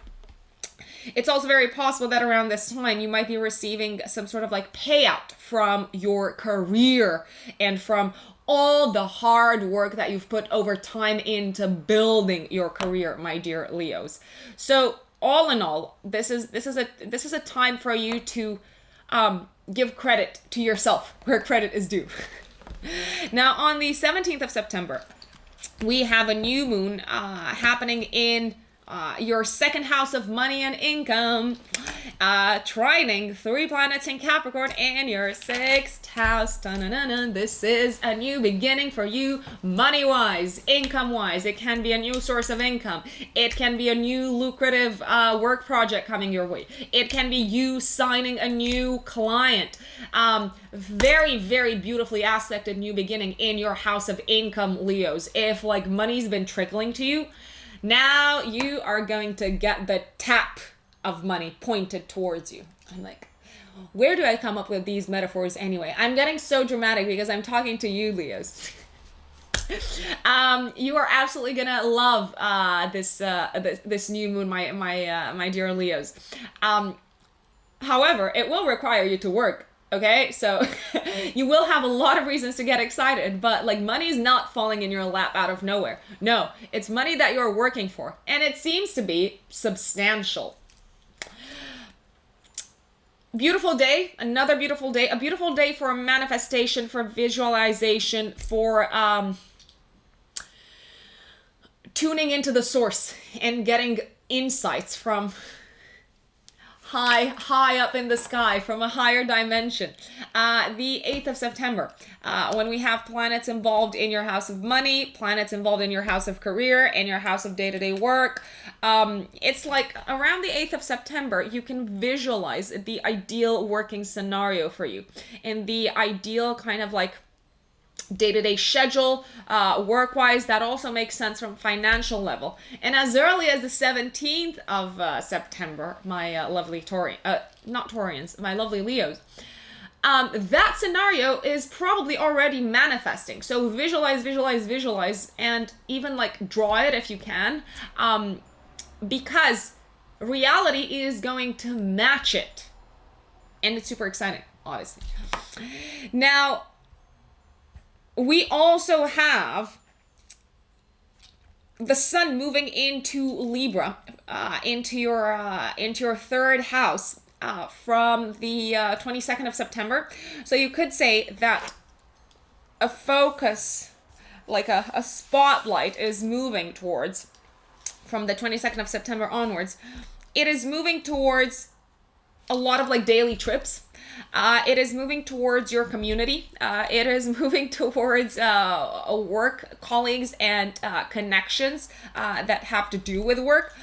It's also very possible that around this time you might be receiving some sort of like payout from your career and from all the hard work that you've put over time into building your career, my dear Leos. So all in all, this is a time for you to give credit to yourself where credit is due. Now, on the 17th of September, we have a new moon happening in your second house of money and income, trining 3 planets in Capricorn and your 6th house. Da-na-na-na. This is a new beginning for you, money-wise, income-wise. It can be a new source of income. It can be a new lucrative work project coming your way. It can be you signing a new client. Very, very beautifully aspected new beginning in your house of income, Leos. If like money's been trickling to you, now you are going to get the tap of money pointed towards you. I'm like, where do I come up with these metaphors anyway? I'm getting so dramatic because I'm talking to you, Leos. You are absolutely gonna love this new moon, my dear Leos. However, it will require you to work. Okay, so you will have a lot of reasons to get excited, but like money's not falling in your lap out of nowhere. No, it's money that you're working for, and it seems to be substantial. Beautiful day, another beautiful day, a beautiful day for manifestation, for visualization, for tuning into the source and getting insights from high up in the sky, from a higher dimension. The 8th of September, when we have planets involved in your house of money, planets involved in your house of career, and your house of day-to-day work, it's like around the 8th of September, you can visualize the ideal working scenario for you, and the ideal kind of like day-to-day schedule, work-wise, that also makes sense from financial level. And as early as the 17th of September, my lovely my lovely Leos, that scenario is probably already manifesting. So visualize, and even like draw it if you can, because reality is going to match it. And it's super exciting, obviously. Now, we also have the sun moving into Libra, into your third house, from the 22nd of September. So you could say that a focus, like a spotlight, is moving towards, from the 22nd of September onwards. It is moving towards a lot of like daily trips. It is moving towards your community. It is moving towards work, colleagues, and connections that have to do with work.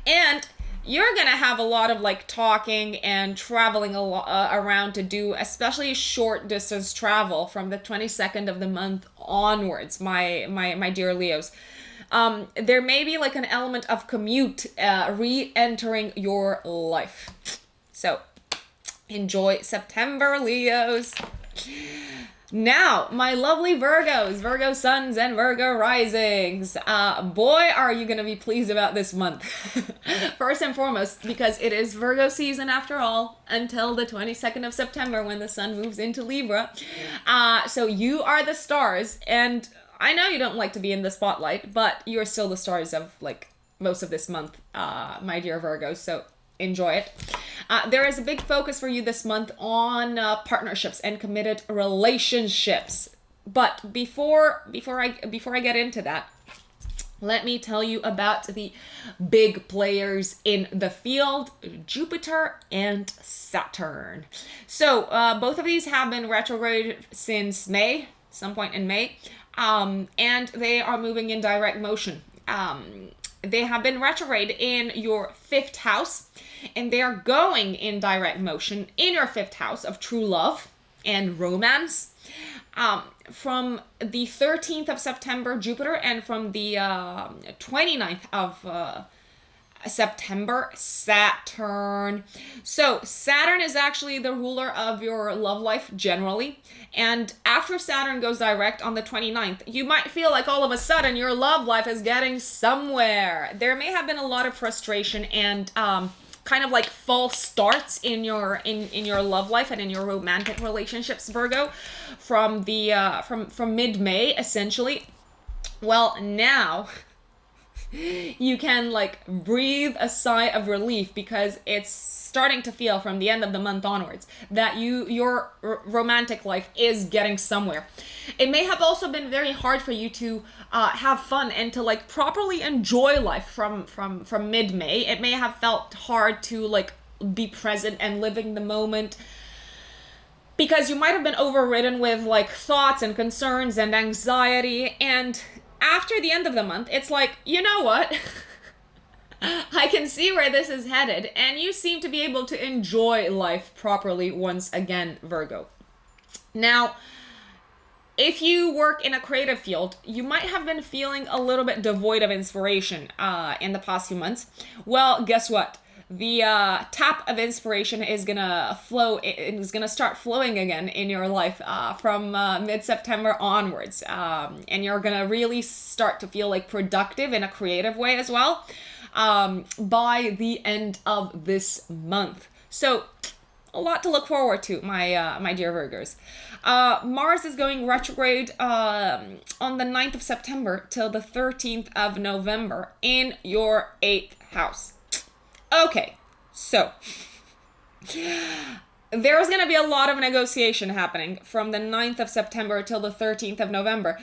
And you're going to have a lot of like talking and traveling around to do, especially short distance travel from the 22nd of the month onwards, my dear Leos. There may be like an element of commute re-entering your life. So enjoy September, Leos. Now, my lovely Virgos, Virgo suns and Virgo risings. Boy, are you going to be pleased about this month. First and foremost, because it is Virgo season after all, until the 22nd of September when the sun moves into Libra. So you are the stars, and I know you don't like to be in the spotlight, but you're still the stars of like most of this month, my dear Virgos. So enjoy it. There is a big focus for you this month on partnerships and committed relationships. But before I get into that, let me tell you about the big players in the field, Jupiter and Saturn. So both of these have been retrograde since May, some point in May, and they are moving in direct motion. They have been retrograde in your 5th house, and they are going in direct motion in your 5th house of true love. and romance. From the 13th of September, Jupiter, and from the 29th of September, Saturn. So Saturn is actually the ruler of your love life generally. And after Saturn goes direct on the 29th, you might feel like all of a sudden your love life is getting somewhere. There may have been a lot of frustration and kind of like false starts in your love life and in your romantic relationships, Virgo, from the from mid-May essentially. Well, now you can like breathe a sigh of relief because it's starting to feel from the end of the month onwards that your romantic life is getting somewhere. It may have also been very hard for you to have fun and to like properly enjoy life from mid-May. It may have felt hard to like be present and living the moment because you might have been overridden with like thoughts and concerns and anxiety. And after the end of the month, it's like, you know what? I can see where this is headed, and you seem to be able to enjoy life properly once again, Virgo. Now, if you work in a creative field, you might have been feeling a little bit devoid of inspiration in the past few months. Well, guess what? The tap of inspiration is gonna flow. It is gonna start flowing again in your life from mid-September onwards, and you're gonna really start to feel like productive in a creative way as well by the end of this month. So, a lot to look forward to, my dear Virgos. Mars is going retrograde on the 9th of September till the 13th of November in your 8th house. Okay, so there's going to be a lot of negotiation happening from the 9th of September till the 13th of November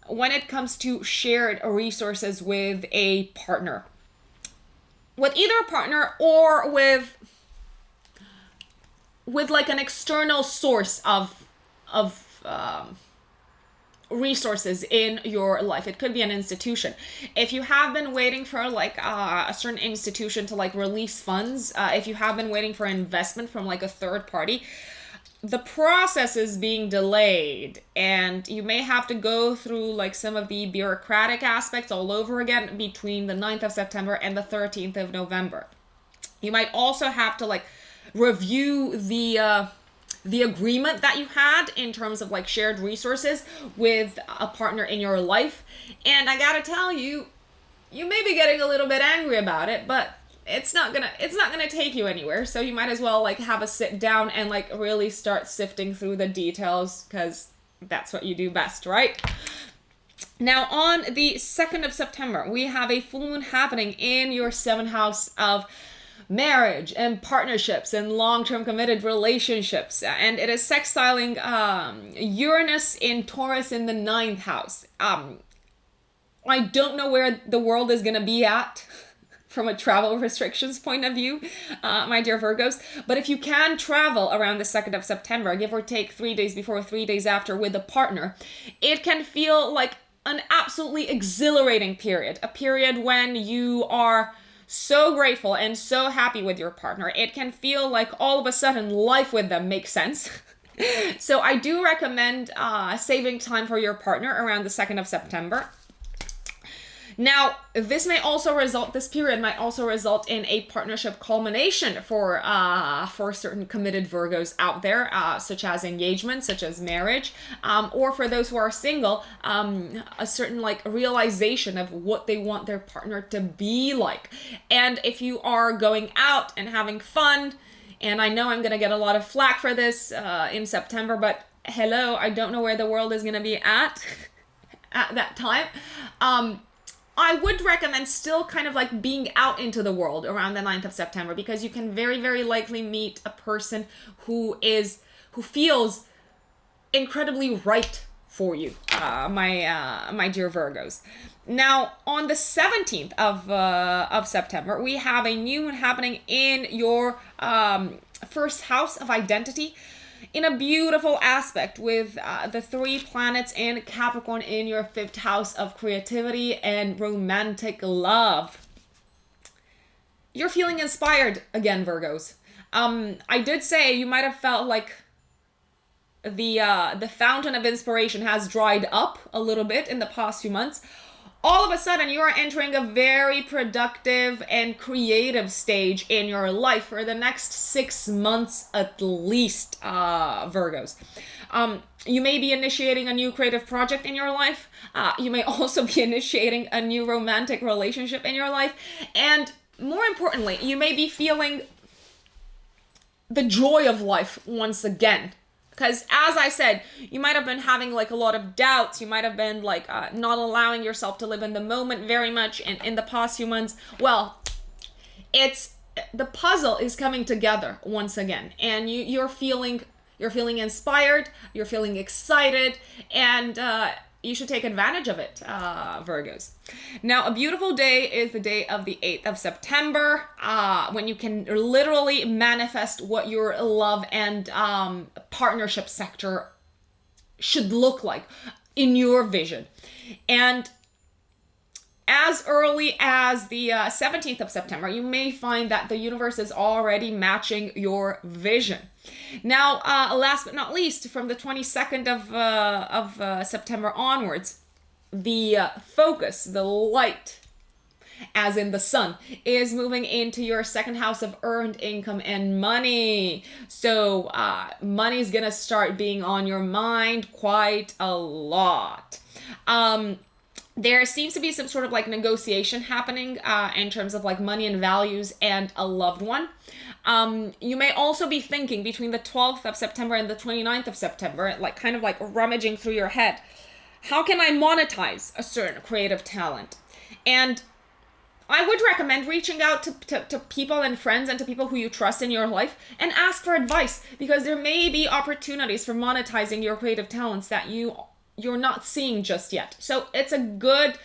when it comes to shared resources with a partner. With either a partner or with like an external source of resources in your life. It could be an institution. If you have been waiting for like a certain institution to like release funds, if you have been waiting for investment from like a third party, the process is being delayed and you may have to go through like some of the bureaucratic aspects all over again between the 9th of September and the 13th of November. You might also have to like review the agreement that you had in terms of like shared resources with a partner in your life. And I gotta tell you, you may be getting a little bit angry about it, but it's not gonna take you anywhere. So you might as well like have a sit down and like really start sifting through the details because that's what you do best, right? Now on the 2nd of September, we have a full moon happening in your 7th house of marriage and partnerships and long-term committed relationships, and it is sextiling Uranus in Taurus in the 9th house. I don't know where the world is going to be at from a travel restrictions point of view, my dear Virgos, but if you can travel around the 2nd of September, give or take 3 days before, 3 days after with a partner, it can feel like an absolutely exhilarating period, a period when you are so grateful and so happy with your partner. It can feel like all of a sudden life with them makes sense. So I do recommend saving time for your partner around the 2nd of September. Now, this period might also result in a partnership culmination for certain committed Virgos out there, such as engagement, such as marriage, or for those who are single, a certain like realization of what they want their partner to be like. And if you are going out and having fun, and I know I'm going to get a lot of flack for this in September, but hello, I don't know where the world is going to be at that time. I would recommend still kind of like being out into the world around the 9th of September because you can very, very likely meet a person who feels incredibly right for you, my dear Virgos. Now, on the 17th of September, we have a new moon happening in your 1st house of identity, in a beautiful aspect with the 3 planets in Capricorn in your 5th house of creativity and romantic love. You're feeling inspired again, Virgos. I did say you might have felt like the fountain of inspiration has dried up a little bit in the past few months, all of a sudden you are entering a very productive and creative stage in your life for the next 6 months at least, Virgos. You may be initiating a new creative project in your life. You may also be initiating a new romantic relationship in your life. And more importantly, you may be feeling the joy of life once again. Because as I said, you might have been having like a lot of doubts. You might have been like not allowing yourself to live in the moment very much in the past few months. Well, the puzzle is coming together once again, and you're feeling inspired, you're feeling excited, and you should take advantage of it, Virgos. Now, a beautiful day is the day of the 8th of September, when you can literally manifest what your love and partnership sector should look like in your vision. And as early as the 17th of September, you may find that the universe is already matching your vision. Now, last but not least, from the 22nd of September onwards, the focus, the light, as in the sun, is moving into your second house of earned income and money. So money's gonna start being on your mind quite a lot. There seems to be some sort of like negotiation happening in terms of like money and values and a loved one. You may also be thinking between the 12th of September and the 29th of September, like kind of like rummaging through your head, how can I monetize a certain creative talent? And I would recommend reaching out to people and friends and to people who you trust in your life and ask for advice, because there may be opportunities for monetizing your creative talents that you're not seeing just yet. So it's a good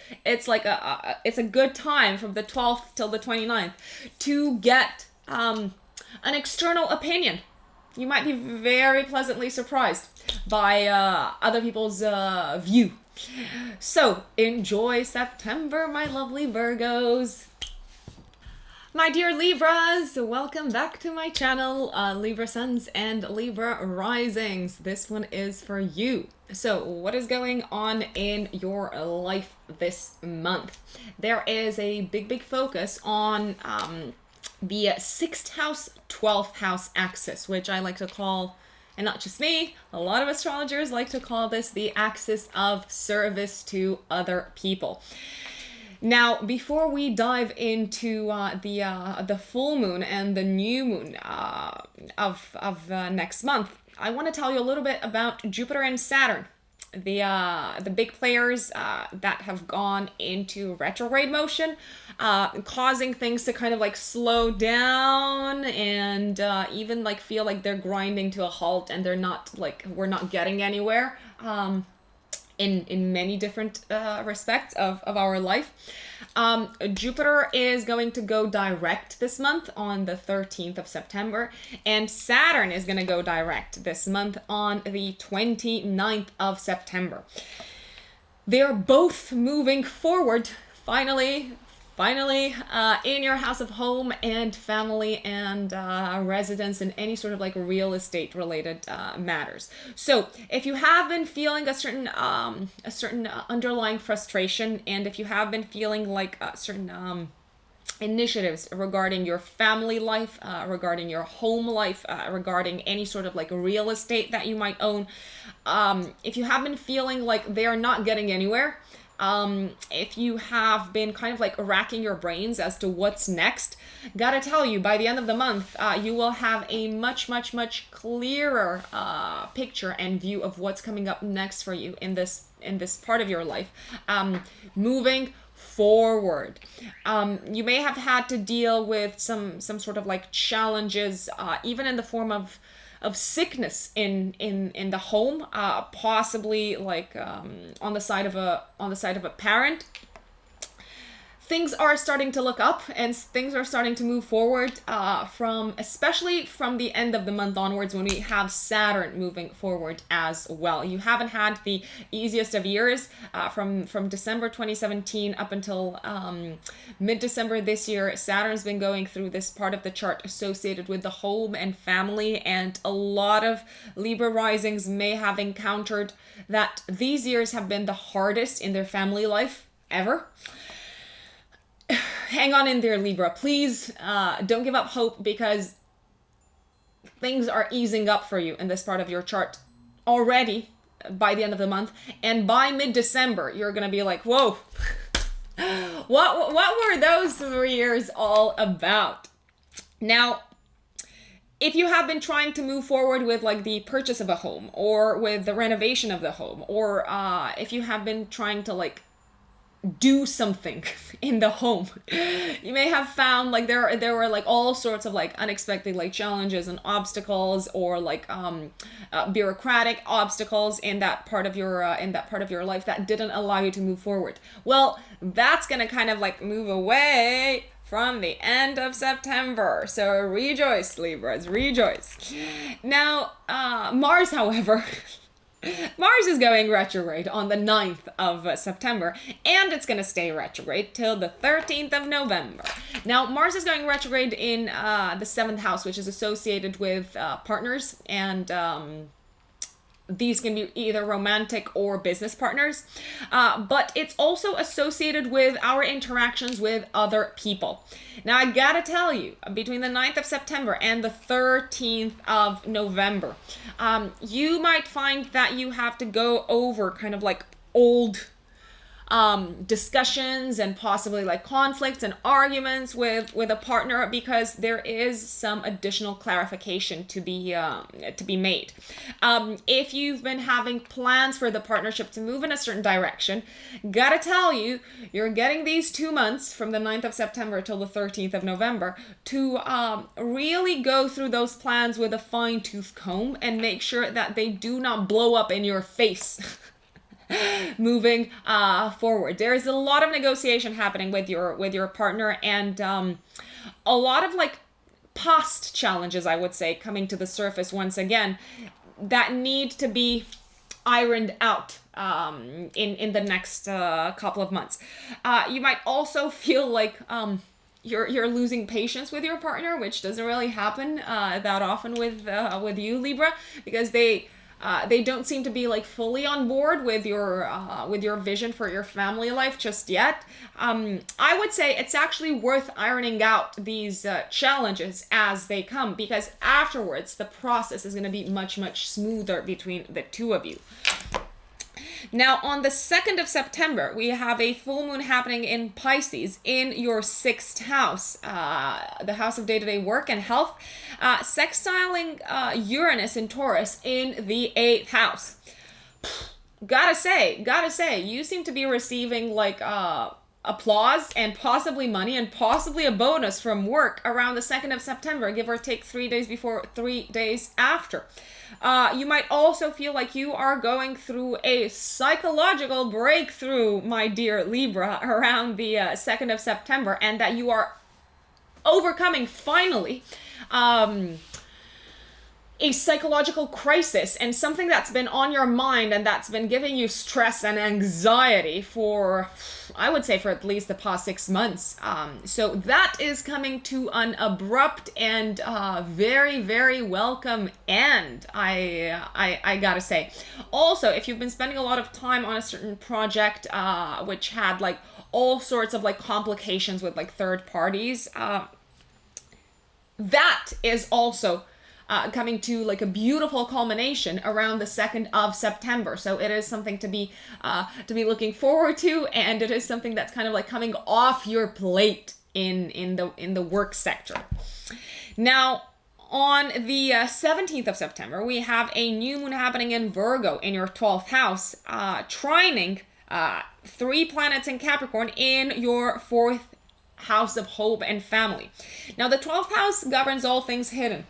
time from the 12th till the 29th to get an external opinion. You might be very pleasantly surprised by other people's view. So enjoy September, my lovely Virgos. My dear Libras, welcome back to my channel, Libra Suns and Libra Risings. This one is for you. So what is going on in your life this month? There is a big focus on the 6th house, 12th house axis, which I like to call, and not just me, a lot of astrologers like to call this the axis of service to other people. Now, before we dive into the full moon and the new moon of next month, I want to tell you a little bit about Jupiter and Saturn, the big players that have gone into retrograde motion, causing things to kind of like slow down and even like feel like they're grinding to a halt, and we're not getting anywhere. In many different respects of our life. Jupiter is going to go direct this month on the 13th of September, and Saturn is going to go direct this month on the 29th of September. They are both moving forward, finally, in your house of home and family and residence and any sort of like real estate related matters. So if you have been feeling a certain underlying frustration, and if you have been feeling like certain initiatives regarding your family life, regarding your home life, regarding any sort of like real estate that you might own, if you have been feeling like they are not getting anywhere, if you have been kind of like racking your brains as to what's next, gotta tell you, by the end of the month, you will have a much clearer picture and view of what's coming up next for you in this part of your life, moving forward. You may have had to deal with some sort of like challenges, even in the form of sickness in the home, possibly like on the side of a parent. things are starting to look up and things are starting to move forward especially from the end of the month onwards, when we have Saturn moving forward as well. You haven't had the easiest of years from December 2017 up until mid-December this year. Saturn's been going through this part of the chart associated with the home and family, and a lot of Libra risings may have encountered that these years have been the hardest in their family life ever. Hang on in there, Libra. Please don't give up hope, because things are easing up for you in this part of your chart already by the end of the month. And by mid-December, you're going to be like, whoa, what were those 3 years all about? Now, if you have been trying to move forward with like the purchase of a home, or with the renovation of the home, or if you have been trying to like do something in the home, you may have found like there were like all sorts of like unexpected like challenges and obstacles, or like bureaucratic obstacles in that part of your life that didn't allow you to move forward. Well, that's gonna kind of like move away from the end of September. So rejoice, Libras, rejoice. Now, Mars, however, Mars is going retrograde on the 9th of September, and it's going to stay retrograde till the 13th of November. Now, Mars is going retrograde in the 7th house, which is associated with partners, and these can be either romantic or business partners, but it's also associated with our interactions with other people. Now, I gotta tell you, between the 9th of September and the 13th of November, you might find that you have to go over kind of like old discussions and possibly like conflicts and arguments with a partner, because there is some additional clarification to be made. If you've been having plans for the partnership to move in a certain direction, gotta tell you, you're getting these 2 months from the 9th of September till the 13th of November to really go through those plans with a fine-tooth comb and make sure that they do not blow up in your face. Moving forward, there is a lot of negotiation happening with your partner, and a lot of like past challenges, I would say, coming to the surface once again, that need to be ironed out in the next couple of months. You might also feel like you're losing patience with your partner, which doesn't really happen that often with you, Libra, because they don't seem to be like fully on board with your vision for your family life just yet. I would say it's actually worth ironing out these challenges as they come, because afterwards the process is going to be much, much smoother between the two of you. Now, on the 2nd of September, we have a full moon happening in Pisces in your 6th house, the house of day-to-day work and health, sextiling Uranus in Taurus in the 8th house. Gotta say, you seem to be receiving like applause and possibly money and possibly a bonus from work around the 2nd of September, give or take 3 days before, 3 days after. You might also feel like you are going through a psychological breakthrough, my dear Libra, around the 2nd of September, and that you are overcoming, finally, a psychological crisis and something that's been on your mind and that's been giving you stress and anxiety for, I would say, for at least the past 6 months. So that is coming to an abrupt and very, very welcome end, I gotta say. Also, if you've been spending a lot of time on a certain project which had like all sorts of like complications with like third parties, that is also coming to like a beautiful culmination around the 2nd of September. So it is something to be looking forward to, and it is something that's kind of like coming off your plate in the work sector. Now, on the 17th of September, we have a new moon happening in Virgo in your 12th house, trining 3 planets in Capricorn in your 4th house of hope and family. Now, the 12th house governs all things hidden.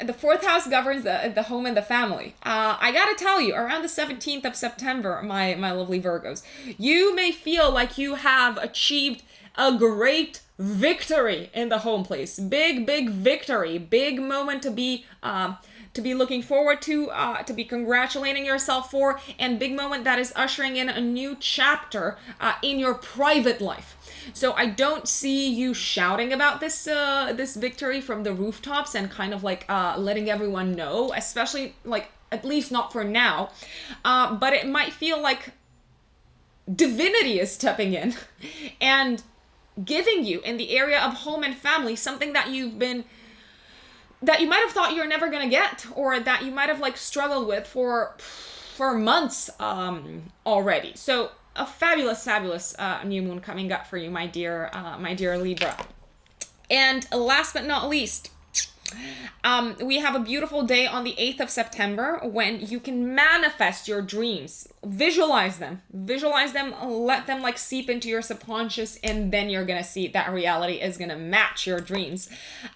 the fourth house governs the home and the family. I gotta tell you, around the 17th of September, my lovely Virgos, you may feel like you have achieved a great victory in the home place. Big victory. Big moment to be looking forward to be congratulating yourself for, and big moment that is ushering in a new chapter in your private life. So I don't see you shouting about this victory from the rooftops and kind of like letting everyone know, especially like, at least not for now. But it might feel like divinity is stepping in and giving you, in the area of home and family, something that you might have thought you're never gonna get, or that you might have like struggled with for months already. So a fabulous new moon coming up for you, my dear Libra. And last but not least, we have a beautiful day on the 8th of September when you can manifest your dreams. Visualize them, let them like seep into your subconscious, and then you're gonna see that reality is gonna match your dreams.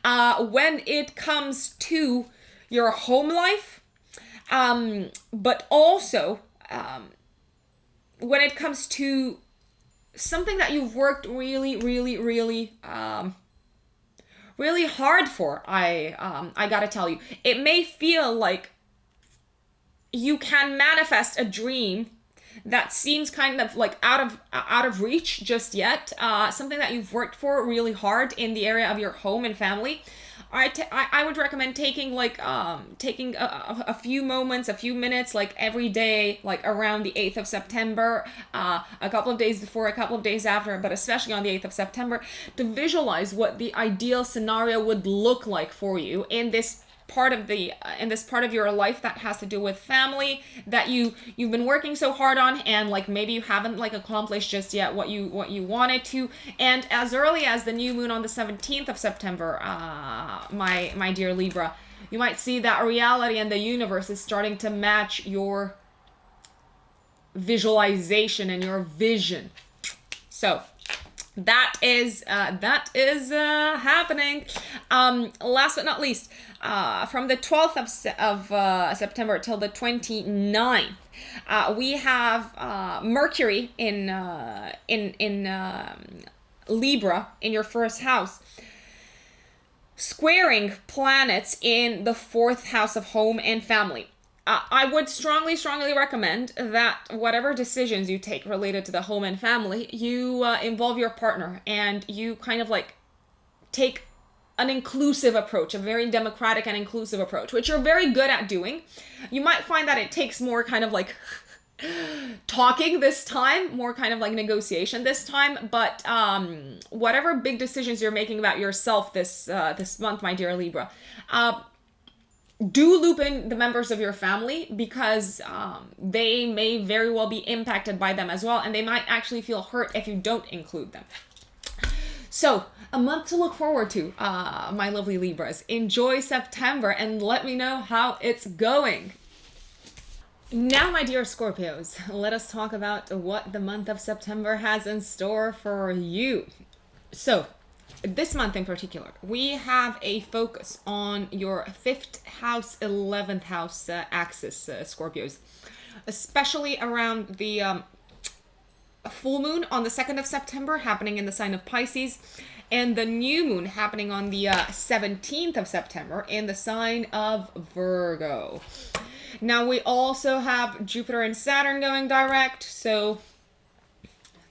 When it comes to your home life, but also when it comes to something that you've worked really hard for, I gotta tell you, it may feel like you can manifest a dream that seems kind of like out of reach just yet, something that you've worked for really hard in the area of your home and family. I would recommend taking a few moments, a few minutes, like every day, like around the 8th of September, a couple of days before, a couple of days after, but especially on the 8th of September, to visualize what the ideal scenario would look like for you in this part of your life that has to do with family, that you've been working so hard on, and like maybe you haven't like accomplished just yet what you wanted to. And as early as the new moon on the 17th of September, my dear Libra, you might see that reality and the universe is starting to match your visualization and your vision. So that is happening. Last but not least, from the 12th of September till the 29th, we have Mercury in Libra in your first house, squaring planets in the fourth house of home and family. I would strongly recommend that whatever decisions you take related to the home and family, you involve your partner, and you kind of like take an inclusive approach, a very democratic and inclusive approach, which you're very good at doing. You might find that it takes more kind of like talking this time, more kind of like negotiation this time, but whatever big decisions you're making about yourself this month, my dear Libra, do loop in the members of your family, because they may very well be impacted by them as well, and they might actually feel hurt if you don't include them. So, a month to look forward to, my lovely Libras. Enjoy September and let me know how it's going. Now, my dear Scorpios, let us talk about what the month of September has in store for you. So, this month in particular, we have a focus on your 5th house, 11th house axis, Scorpios, especially around the full moon on the 2nd of September happening in the sign of Pisces, and the new moon happening on the 17th of September in the sign of Virgo. Now, we also have Jupiter and Saturn going direct, so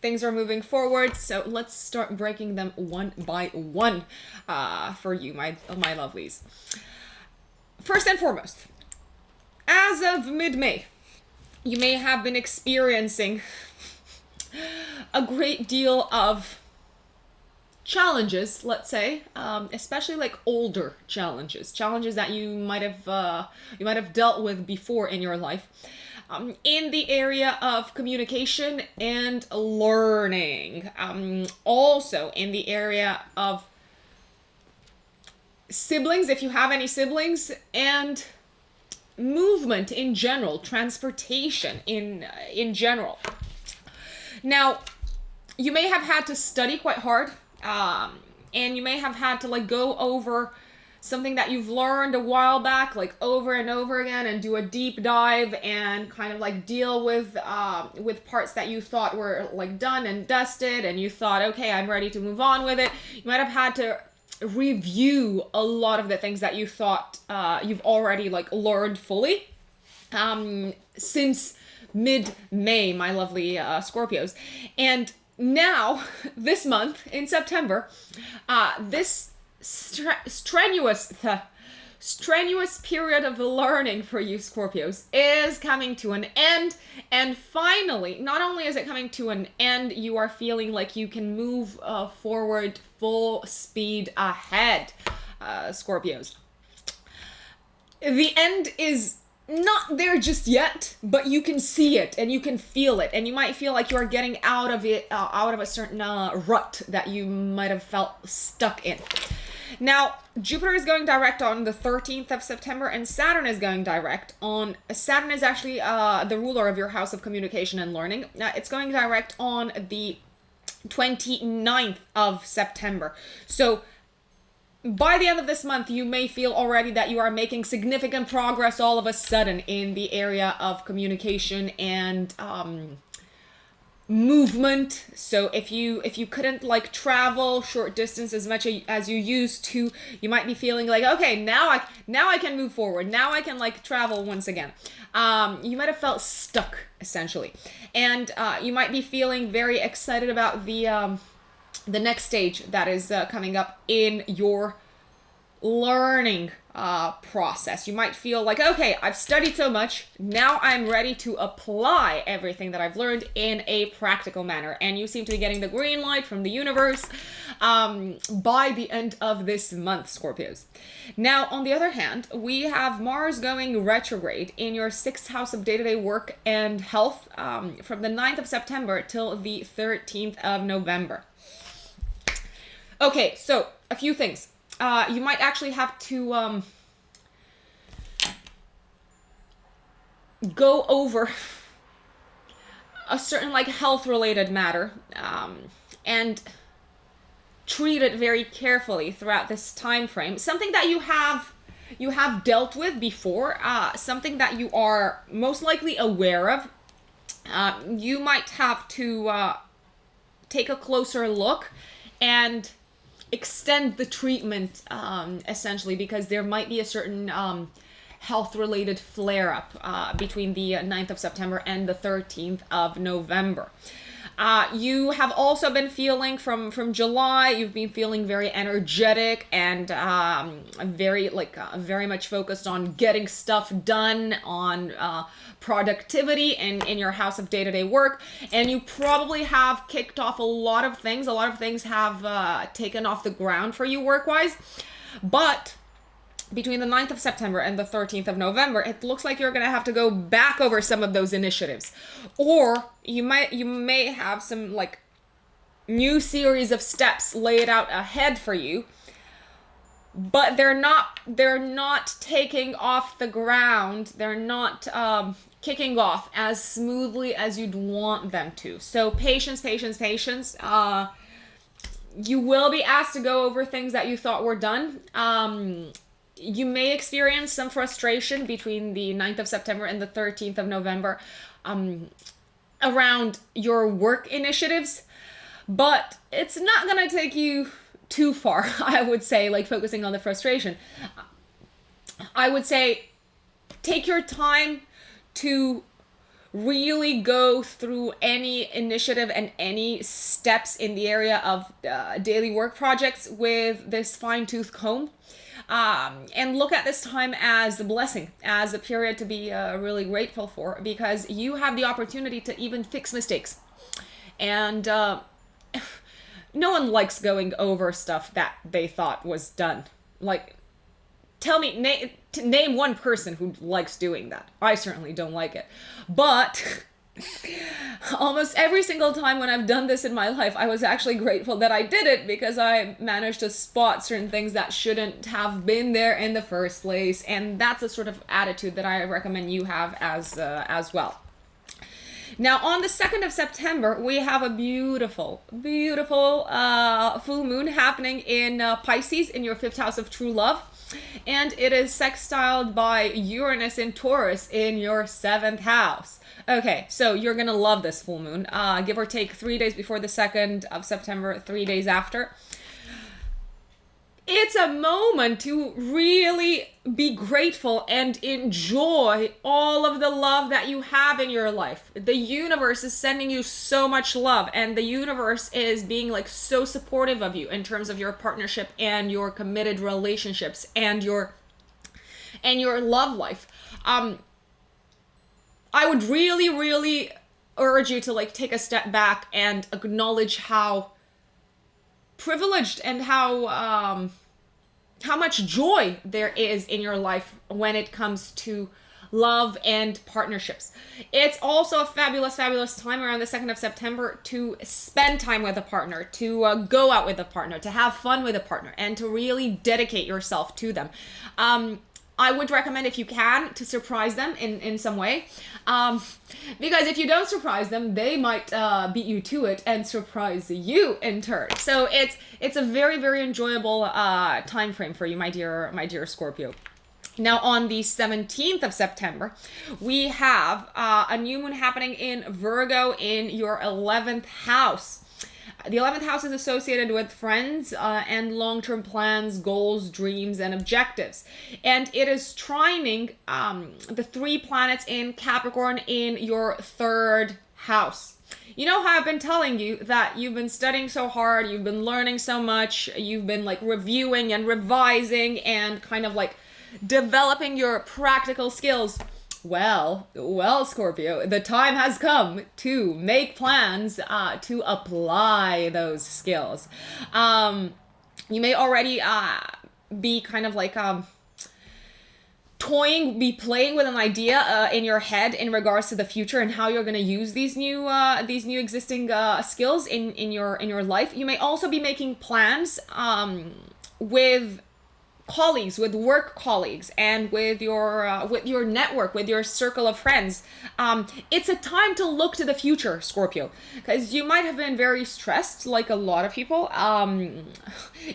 things are moving forward. So let's start breaking them one by one for you, my lovelies. First and foremost, as of mid-May, you may have been experiencing a great deal of challenges, let's say, especially like older challenges that you might have dealt with before in your life, in the area of communication and learning, also in the area of siblings, if you have any siblings, and movement in general, transportation in general. Now, you may have had to study quite hard, and you may have had to like go over something that you've learned a while back, like over and over again, and do a deep dive and kind of like deal with parts that you thought were like done and dusted, and you thought, okay, I'm ready to move on with it. You might have had to review a lot of the things that you thought you've already like learned fully since mid-May, my lovely Scorpios. And now, this month in September, this strenuous period of learning for you Scorpios is coming to an end. And finally, not only is it coming to an end, you are feeling like you can move forward full speed ahead, Scorpios. The end is not there just yet, but you can see it and you can feel it, and you might feel like you are getting out of it, out of a certain rut that you might have felt stuck in. Now, Jupiter is going direct on the 13th of September, and Saturn is going direct on... Saturn is actually the ruler of your house of communication and learning. It's going direct on the 29th of September. So by the end of this month, you may feel already that you are making significant progress all of a sudden in the area of communication and movement. So if you couldn't like travel short distance as much as you used to, you might be feeling like, okay, now I can move forward. Now I can like travel once again. You might have felt stuck essentially, and you might be feeling very excited about the next stage that is coming up in your learning process. You might feel like, okay, I've studied so much, now I'm ready to apply everything that I've learned in a practical manner. And you seem to be getting the green light from the universe by the end of this month, Scorpios. Now, on the other hand, we have Mars going retrograde in your 6th house of day-to-day work and health from the 9th of September till the 13th of November. Okay, so a few things. You might actually have to go over a certain like health-related matter and treat it very carefully throughout this time frame. Something that you have dealt with before, something that you are most likely aware of. You might have to take a closer look and extend the treatment essentially, because there might be a certain health-related flare-up between the 9th of September and the 13th of November. You have also been feeling from July, you've been feeling very energetic and very much focused on getting stuff done, on productivity and in your house of day-to-day work. And you probably have kicked off a lot of things. A lot of things have taken off the ground for you work-wise. But between the 9th of September and the 13th of November, it looks like you're going to have to go back over some of those initiatives. Or you may have some like new series of steps laid out ahead for you, but they're not taking off the ground. They're not kicking off as smoothly as you'd want them to. So patience. You will be asked to go over things that you thought were done. You may experience some frustration between the 9th of September and the 13th of November around your work initiatives, but it's not going to take you too far, I would say, like focusing on the frustration. I would say take your time to really go through any initiative and any steps in the area of daily work projects with this fine-tooth comb. And look at this time as a blessing, as a period to be really grateful for, because you have the opportunity to even fix mistakes. And no one likes going over stuff that they thought was done. Like, tell me, name one person who likes doing that. I certainly don't like it. But almost every single time when I've done this in my life, I was actually grateful that I did it, because I managed to spot certain things that shouldn't have been there in the first place. And that's a sort of attitude that I recommend you have as well. Now, on the 2nd of September, we have a beautiful full moon happening in Pisces in your 5th house of true love. and it is sextiled by Uranus in Taurus in your 7th house. Okay, so you're gonna love this full moon, give or take 3 days before the 2nd of September, 3 days after. It's a moment to really be grateful and enjoy all of the love that you have in your life. The universe is sending you so much love, and the universe is being like so supportive of you in terms of your partnership and your committed relationships and your love life. I would really, really urge you to like take a step back and acknowledge how privileged and how much joy there is in your life when it comes to love and partnerships. It's also a fabulous, fabulous time around the 2nd of September to spend time with a partner, to go out with a partner, to have fun with a partner, and to really dedicate yourself to them. I would recommend, if you can, to surprise them in some way. Because if you don't surprise them, they might beat you to it and surprise you in turn. So it's a very, very enjoyable time frame for you, my dear Scorpio. Now, on the 17th of September, we have a new moon happening in Virgo in your 11th house. The 11th house is associated with friends and long-term plans, goals, dreams, and objectives. And it is trining the 3 planets in Capricorn in your 3rd house. You know how I've been telling you that you've been studying so hard, you've been learning so much, you've been like reviewing and revising and kind of like developing your practical skills. Well, Scorpio, the time has come to make plans to apply those skills. You may already be kind of like playing with an idea in your head in regards to the future and how you're going to use these new existing skills in your life. You may also be making plans with colleagues, with work colleagues, and with your network, with your circle of friends. It's a time to look to the future, Scorpio, because you might have been very stressed, like a lot of people,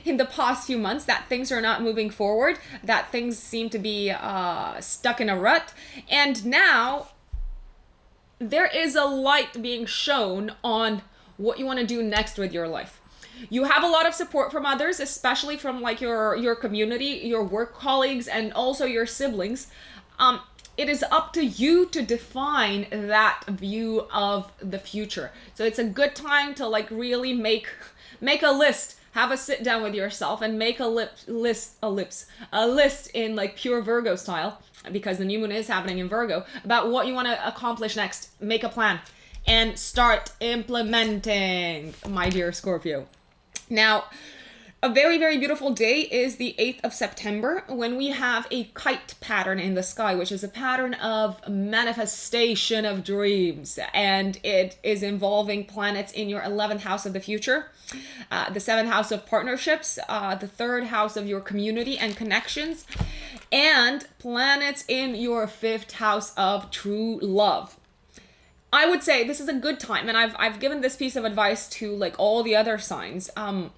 in the past few months, that things are not moving forward, that things seem to be stuck in a rut, and now there is a light being shown on what you want to do next with your life. You have a lot of support from others, especially from like your community, your work colleagues, and also your siblings. It is up to you to define that view of the future. So it's a good time to like really make a list, have a sit down with yourself and make a list in like pure Virgo style, because the new moon is happening in Virgo, about what you want to accomplish next. Make a plan and start implementing, my dear Scorpio. Now, a very, very beautiful day is the 8th of September, when we have a kite pattern in the sky, which is a pattern of manifestation of dreams. And it is involving planets in your 11th house of the future, the 7th house of partnerships, the 3rd house of your community and connections, and planets in your 5th house of true love. I would say this is a good time, and I've given this piece of advice to like all the other signs.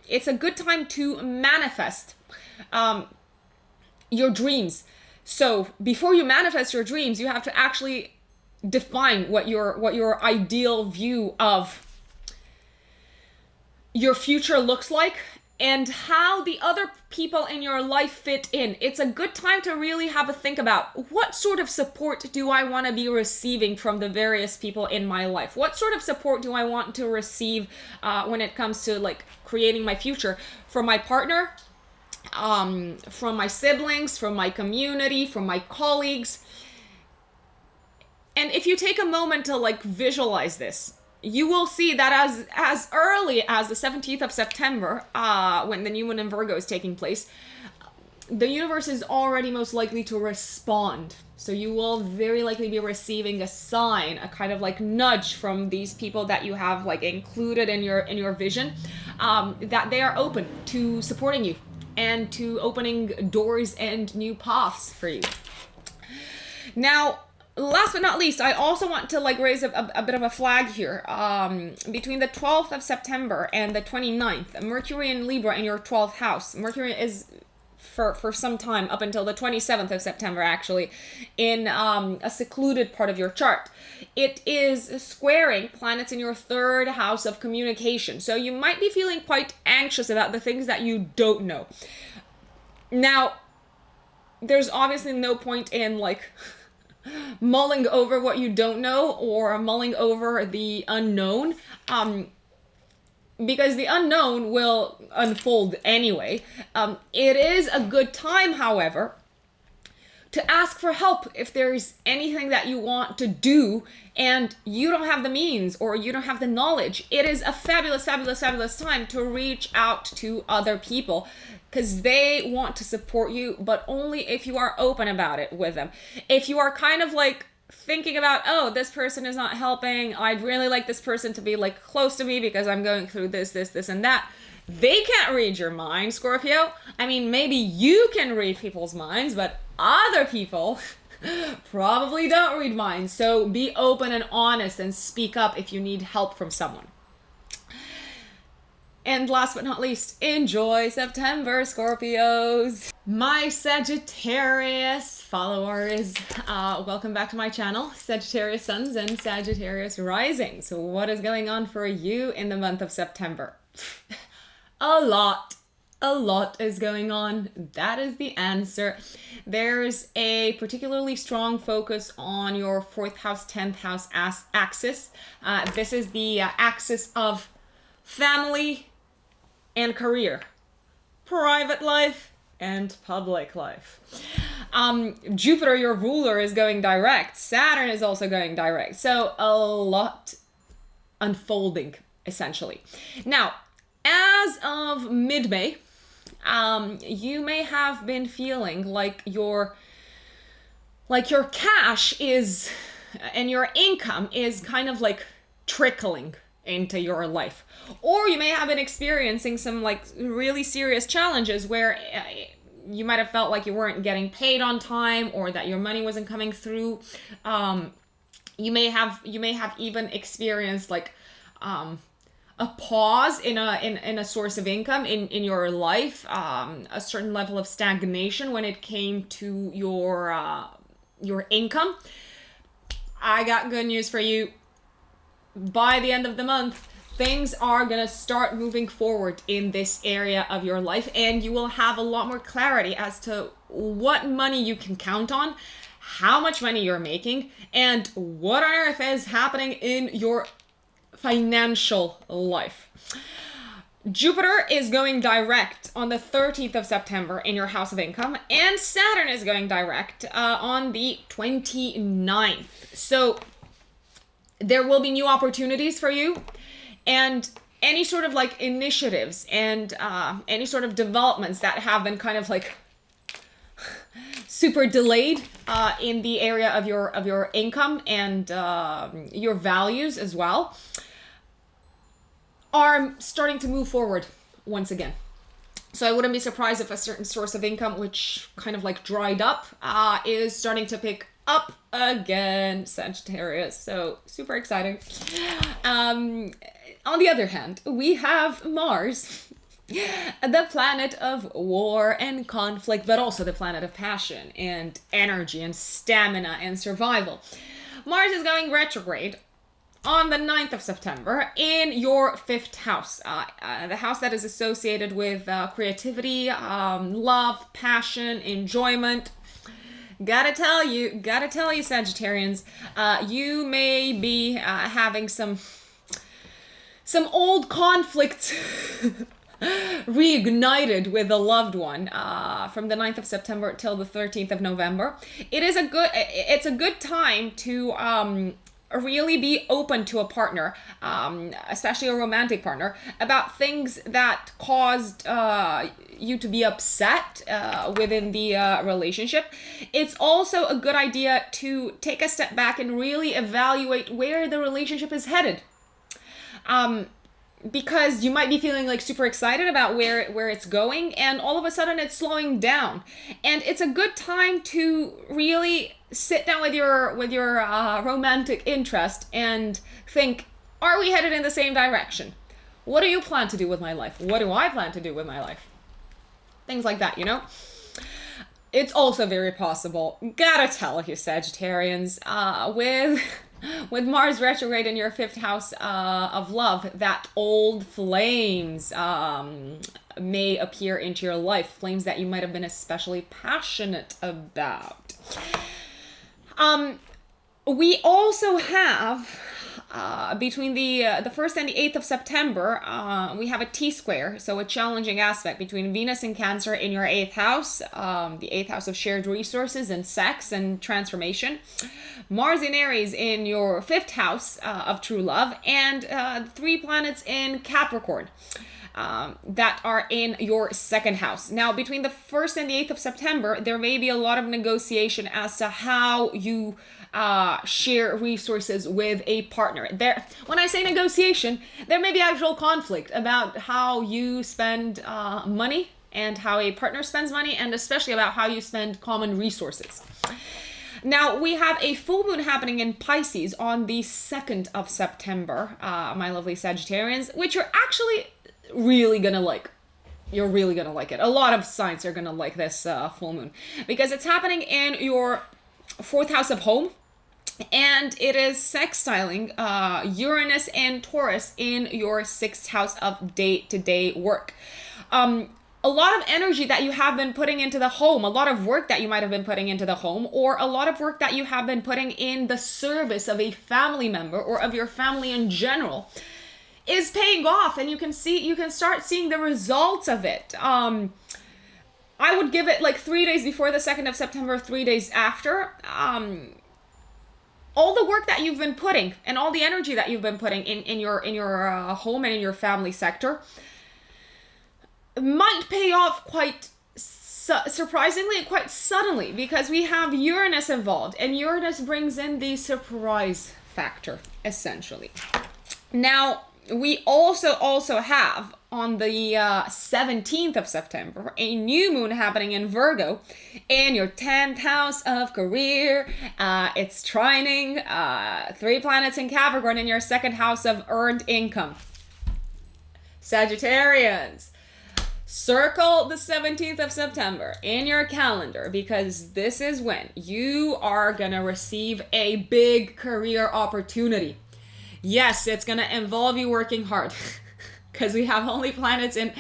It's a good time to manifest your dreams. So before you manifest your dreams, you have to actually define what your ideal view of your future looks like, and how the other people in your life fit in. It's a good time to really have a think about, what sort of support do I want to be receiving from the various people in my life? What sort of support do I want to receive when it comes to like creating my future? From my partner, from my siblings, from my community, from my colleagues. And if you take a moment to like visualize this, you will see that as early as the 17th of September, when the new moon in Virgo is taking place, the universe is already most likely to respond. So you will very likely be receiving a sign, a kind of like nudge from these people that you have like included in your vision, that they are open to supporting you and to opening doors and new paths for you. Now, last but not least, I also want to like raise a bit of a flag here. Between the 12th of September and the 29th, Mercury in Libra in your 12th house. Mercury is for some time, up until the 27th of September, actually, in a secluded part of your chart. It is squaring planets in your third house of communication. So you might be feeling quite anxious about the things that you don't know. Now, there's obviously no point in like mulling over what you don't know or mulling over the unknown, because the unknown will unfold anyway. It is a good time, however, to ask for help if there's anything that you want to do and you don't have the means or you don't have the knowledge. It is a fabulous, fabulous, fabulous time to reach out to other people because they want to support you, but only if you are open about it with them. If you are kind of like thinking about, oh, this person is not helping, I'd really like this person to be like close to me because I'm going through this, and that. They can't read your mind, Scorpio. I mean, maybe you can read people's minds, but other people probably don't read minds. So be open and honest and speak up if you need help from someone. And last but not least, enjoy September, Scorpios. My Sagittarius followers, welcome back to my channel, Sagittarius Suns and Sagittarius Rising. So what is going on for you in the month of September? A lot is going on. That is the answer. There's a particularly strong focus on your 4th house, 10th house axis. This is the axis of family and career, private life and public life. Jupiter, your ruler, is going direct. Saturn is also going direct. So a lot unfolding, essentially. Now, as of mid-May, you may have been feeling like your cash is and your income is kind of like trickling into your life. Or you may have been experiencing some like really serious challenges where you might have felt like you weren't getting paid on time or that your money wasn't coming through. You may have even experienced like a pause in a source of income in your life, a certain level of stagnation when it came to your income. I got good news for you. By the end of the month, things are going to start moving forward in this area of your life, and you will have a lot more clarity as to what money you can count on, how much money you're making, and what on earth is happening in your financial life. Jupiter is going direct on the 13th of September in your house of income, and Saturn is going direct on the 29th. So there will be new opportunities for you, and any sort of like initiatives and any sort of developments that have been kind of like super delayed in the area of your income and your values as well are starting to move forward once again. So I wouldn't be surprised if a certain source of income, which kind of like dried up, is starting to pick up again, Sagittarius. So super exciting. On the other hand, we have Mars, the planet of war and conflict, but also the planet of passion and energy and stamina and survival. Mars is going retrograde on the 9th of September in your 5th house, the house that is associated with creativity, love, passion, enjoyment. Gotta tell you, Sagittarians, you may be having some old conflicts reignited with a loved one from the 9th of September till the 13th of November. It's a good time to really be open to a partner, especially a romantic partner, about things that caused you to be upset within the relationship. It's also a good idea to take a step back and really evaluate where the relationship is headed. Because you might be feeling like super excited about where it's going, and all of a sudden it's slowing down. And it's a good time to really sit down with your romantic interest and think, are we headed in the same direction? What do you plan to do with my life? What do I plan to do with my life? Things like that, you know? it's also very possible, gotta tell you, Sagittarians, with Mars retrograde in your fifth house of love, that old flames may appear into your life, flames that you might have been especially passionate about. We also have between the 1st and the 8th of September, we have a T-square, so a challenging aspect between Venus and Cancer in your 8th house, the 8th house of shared resources and sex and transformation, Mars in Aries in your 5th house of true love, and 3 planets in Capricorn that are in your 2nd house. Now, between the 1st and the 8th of September, there may be a lot of negotiation as to how you share resources with a partner. When I say negotiation, there may be actual conflict about how you spend money and how a partner spends money, and especially about how you spend common resources. Now, we have a full moon happening in Pisces on the 2nd of September, my lovely Sagittarians, which you're actually really gonna like. You're really gonna like it. A lot of signs are gonna like this full moon, because it's happening in your 4th house of home, and it is sextiling Uranus and Taurus in your 6th house of day-to-day work. A lot of energy that you have been putting into the home, a lot of work that you might have been putting into the home, or a lot of work that you have been putting in the service of a family member or of your family in general, is paying off, and you can start seeing the results of it. I would give it like 3 days before the 2nd of September, 3 days after. All the work that you've been putting and all the energy that you've been putting in your home and in your family sector might pay off quite surprisingly, quite suddenly, because we have Uranus involved, and Uranus brings in the surprise factor, essentially. Now, we also have on the 17th of September, a new moon happening in Virgo in your 10th house of career. It's trining 3 planets in Capricorn in your 2nd house of earned income. Sagittarians, circle the 17th of September in your calendar, because this is when you are gonna receive a big career opportunity. Yes, it's gonna involve you working hard, because we have only planets in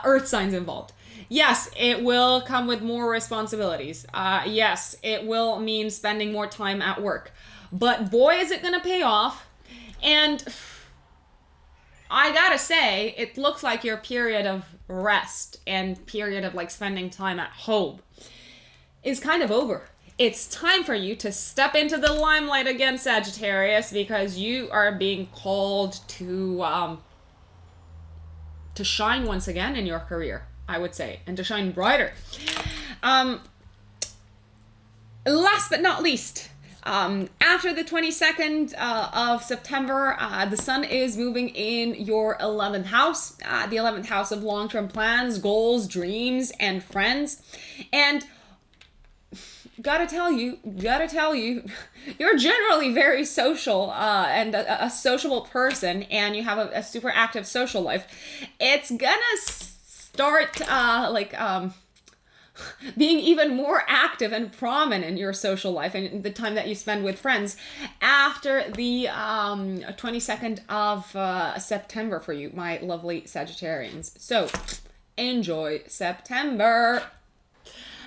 Earth signs involved. Yes, it will come with more responsibilities. Yes, it will mean spending more time at work. But boy, is it gonna pay off. And I gotta say, it looks like your period of rest and period of like spending time at home is kind of over. It's time for you to step into the limelight again, Sagittarius, because you are being called to shine once again in your career, I would say, and to shine brighter. Last but not least, after the 22nd of September, the sun is moving in your 11th house, the 11th house of long-term plans, goals, dreams, and friends. And gotta tell you, you're generally very social and a sociable person, and you have a super active social life. It's gonna start being even more active and prominent in your social life and the time that you spend with friends after the 22nd of September for you, my lovely Sagittarians. So enjoy September.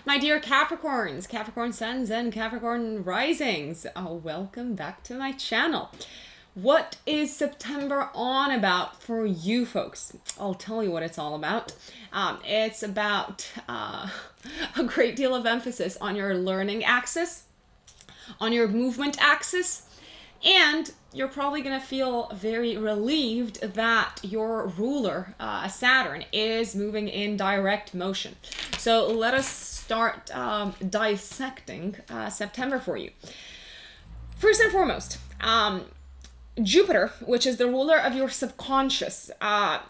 My dear Capricorns, Capricorn suns and Capricorn risings, welcome back to my channel. What is September on about for you folks? I'll tell you what it's all about. It's about a great deal of emphasis on your learning axis, on your movement axis, and you're probably going to feel very relieved that your ruler, Saturn, is moving in direct motion. So let us start dissecting September for you. First and foremost, Jupiter, which is the ruler of your subconscious,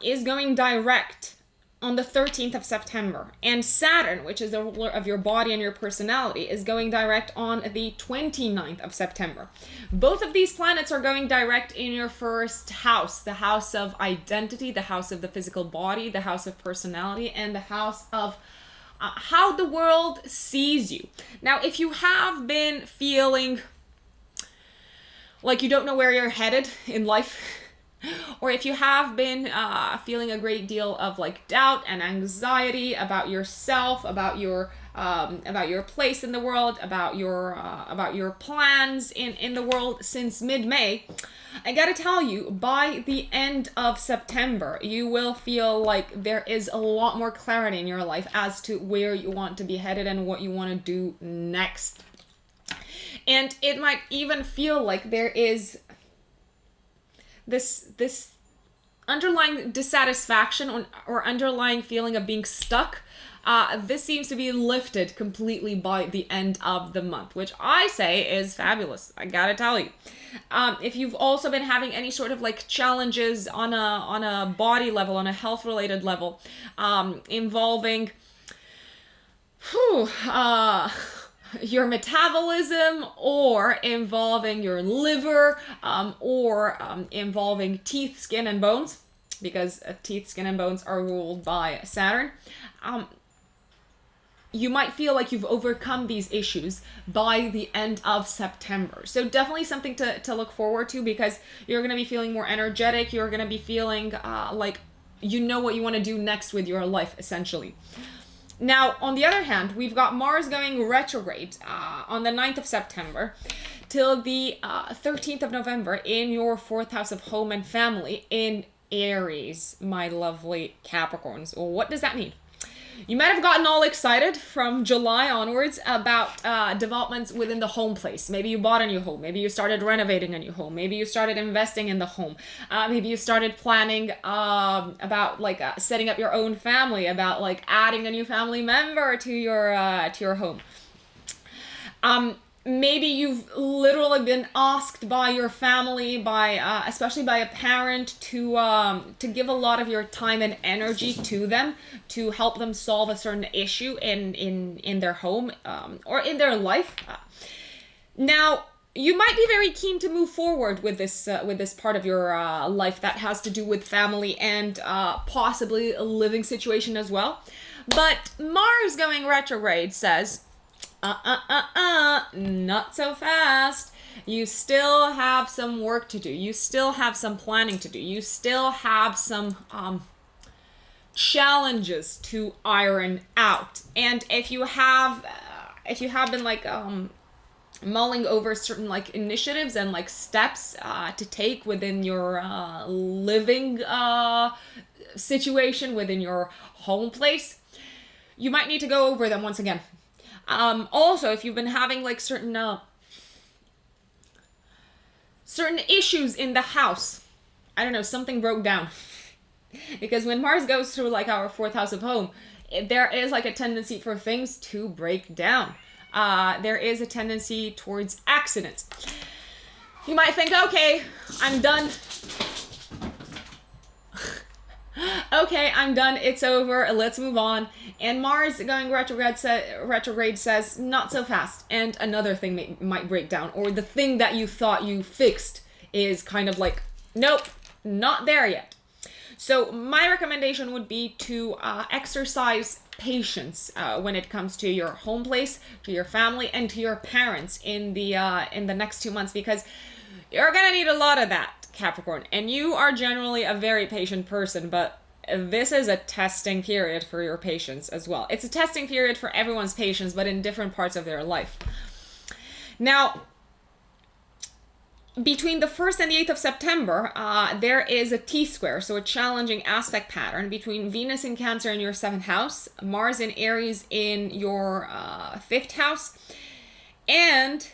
is going direct on the 13th of September. And Saturn, which is the ruler of your body and your personality, is going direct on the 29th of September. Both of these planets are going direct in your first house, the house of identity, the house of the physical body, the house of personality, and the house of how the world sees you. Now, if you have been feeling like you don't know where you're headed in life, or if you have been feeling a great deal of like doubt and anxiety about yourself, about your place in the world, about your plans in the world since mid-May, I gotta tell you, by the end of September, you will feel like there is a lot more clarity in your life as to where you want to be headed and what you want to do next. And it might even feel like there is this underlying dissatisfaction or underlying feeling of being stuck. This seems to be lifted completely by the end of the month, which I say is fabulous. I gotta tell you. If you've also been having any sort of like challenges on a body level, on a health related level, involving your metabolism, or involving your liver, or involving teeth, skin, and bones, because teeth, skin, and bones are ruled by Saturn. You might feel like you've overcome these issues by the end of September. So definitely something to look forward to, because you're going to be feeling more energetic. You're going to be feeling like you know what you want to do next with your life, essentially. Now, on the other hand, we've got Mars going retrograde on the 9th of September till the 13th of November in your 4th house of home and family in Aries, my lovely Capricorns. Well, what does that mean? You might have gotten all excited from July onwards about developments within the home place. Maybe you bought a new home. Maybe you started renovating a new home. Maybe you started investing in the home. Maybe you started planning about like setting up your own family, about like adding a new family member to your home. Maybe you've literally been asked by your family, especially by a parent, to give a lot of your time and energy to them to help them solve a certain issue in their home or in their life. Now, you might be very keen to move forward with this part of your life that has to do with family and possibly a living situation as well. But Mars going retrograde says, not so fast. You still have some work to do. You still have some planning to do. You still have some challenges to iron out. And if you have been like mulling over certain like initiatives and like steps to take within your living situation, within your home place, you might need to go over them once again. Also, if you've been having like certain issues in the house, I don't know, something broke down. Because when Mars goes through like our 4th house of home, there is like a tendency for things to break down. There is a tendency towards accidents. You might think, okay, I'm done. Okay, I'm done. It's over. Let's move on. And Mars going retrograde says, not so fast. And another thing might break down. Or the thing that you thought you fixed is kind of like, nope, not there yet. So my recommendation would be to exercise patience when it comes to your home place, to your family, and to your parents in the next 2 months, because you're gonna need a lot of that, Capricorn. And you are generally a very patient person, but this is a testing period for your patience as well. It's a testing period for everyone's patience, but in different parts of their life. Now, between the 1st and the 8th of September, there is a T-square, so a challenging aspect pattern between Venus in Cancer in your 7th house, Mars in Aries in your 5th house, and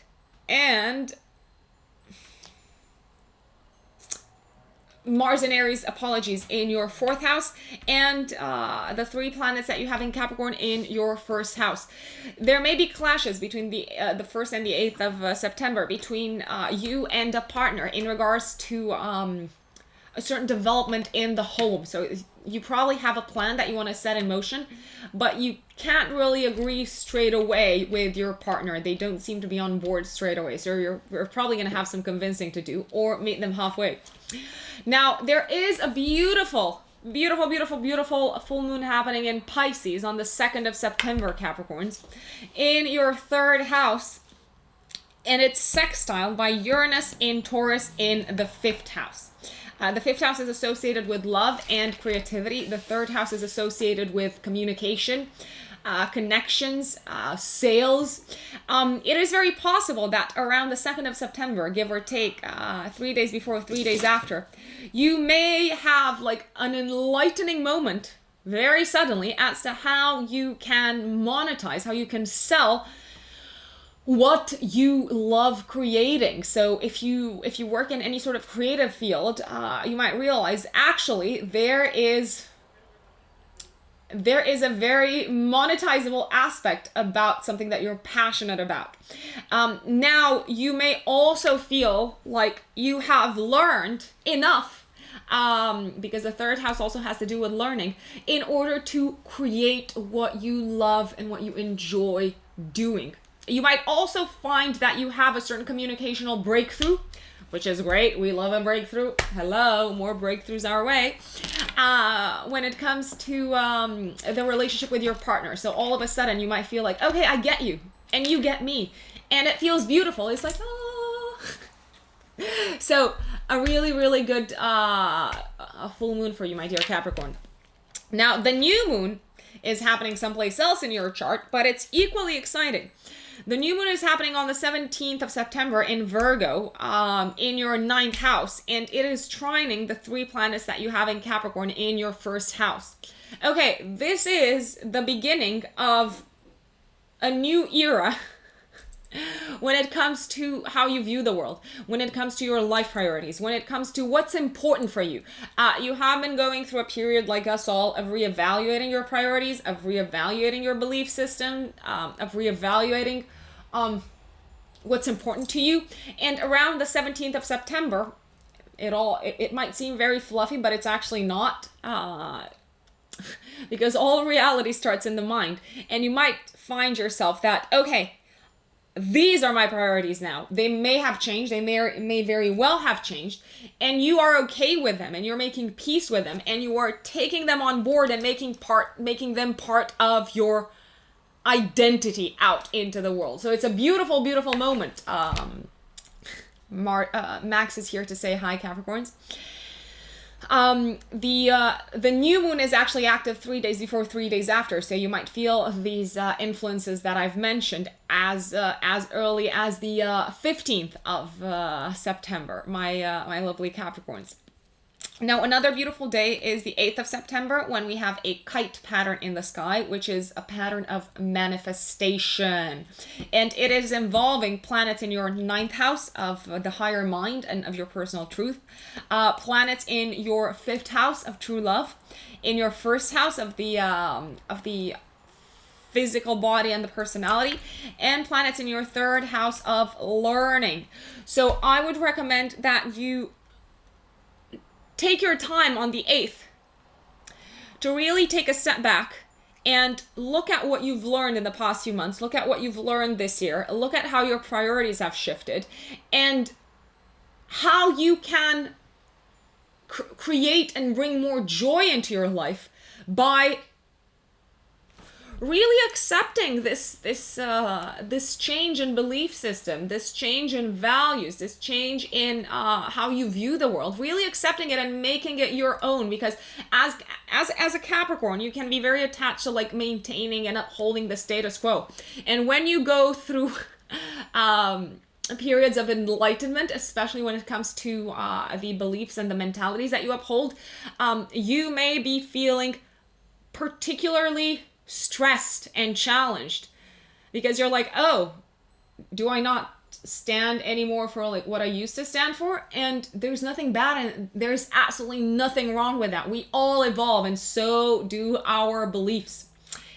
Mars in Aries, in your 4th house, and the 3 planets that you have in Capricorn in your 1st house. There may be clashes between the 1st and the 8th of September between you and a partner in regards to a certain development in the home. So you probably have a plan that you want to set in motion, but you can't really agree straight away with your partner. They don't seem to be on board straight away. So you're probably going to have some convincing to do, or meet them halfway. Now, there is a beautiful full moon happening in Pisces on the 2nd of September, Capricorns, in your 3rd house. And it's sextiled by Uranus in Taurus in the 5th house. The 5th house is associated with love and creativity. The 3rd house is associated with communication, connections, sales. It is very possible that around the 2nd of September, give or take 3 days before, 3 days after, you may have like an enlightening moment very suddenly as to how you can monetize, how you can sell what you love creating. So if you work in any sort of creative field, you might realize actually there is a very monetizable aspect about something that you're passionate about. Now, you may also feel like you have learned enough, because the 3rd house also has to do with learning, in order to create what you love and what you enjoy doing. You might also find that you have a certain communicational breakthrough, which is great. We love a breakthrough. Hello, more breakthroughs our way. When it comes to the relationship with your partner. So all of a sudden you might feel like, okay, I get you and you get me. And it feels beautiful. It's like, oh. So a really good a full moon for you, my dear Capricorn. Now, the new moon is happening someplace else in your chart, but it's equally exciting. The new moon is happening on the 17th of September in Virgo, in your 9th house, and it is trining the 3 planets that you have in Capricorn in your 1st house. Okay, this is the beginning of a new era when it comes to how you view the world, when it comes to your life priorities, when it comes to what's important for you. You have been going through a period like us all of reevaluating your priorities, of reevaluating your belief system, of reevaluating what's important to you. And around the 17th of September, it might seem very fluffy, but it's actually not, because all reality starts in the mind. And you might find yourself that, okay, these are my priorities now. They may have changed. They may very well have changed. And you are okay with them, and you're making peace with them, and you are taking them on board and making them part of your identity out into the world. So it's a beautiful moment. Max is here to say hi, Capricorns. The new moon is actually active 3 days before, 3 days after, so you might feel these influences that I've mentioned as early as the 15th of September, my lovely Capricorns. Now, another beautiful day is the 8th of September, when we have a kite pattern in the sky, which is a pattern of manifestation. And it is involving planets in your 9th house of the higher mind and of your personal truth, planets in your 5th house of true love, in your 1st house of the physical body and the personality, and planets in your 3rd house of learning. So I would recommend that you take your time on the 8th to really take a step back and look at what you've learned in the past few months. Look at what you've learned this year. Look at how your priorities have shifted and how you can create and bring more joy into your life by really accepting this change in belief system, this change in values, this change in how you view the world, really accepting it and making it your own. Because as a Capricorn, you can be very attached to like maintaining and upholding the status quo. And when you go through periods of enlightenment, especially when it comes to the beliefs and the mentalities that you uphold, you may be feeling particularly stressed and challenged because you're like, oh, do I not stand anymore for like what I used to stand for? And there's nothing bad and there's absolutely nothing wrong with that. We all evolve, and so do our beliefs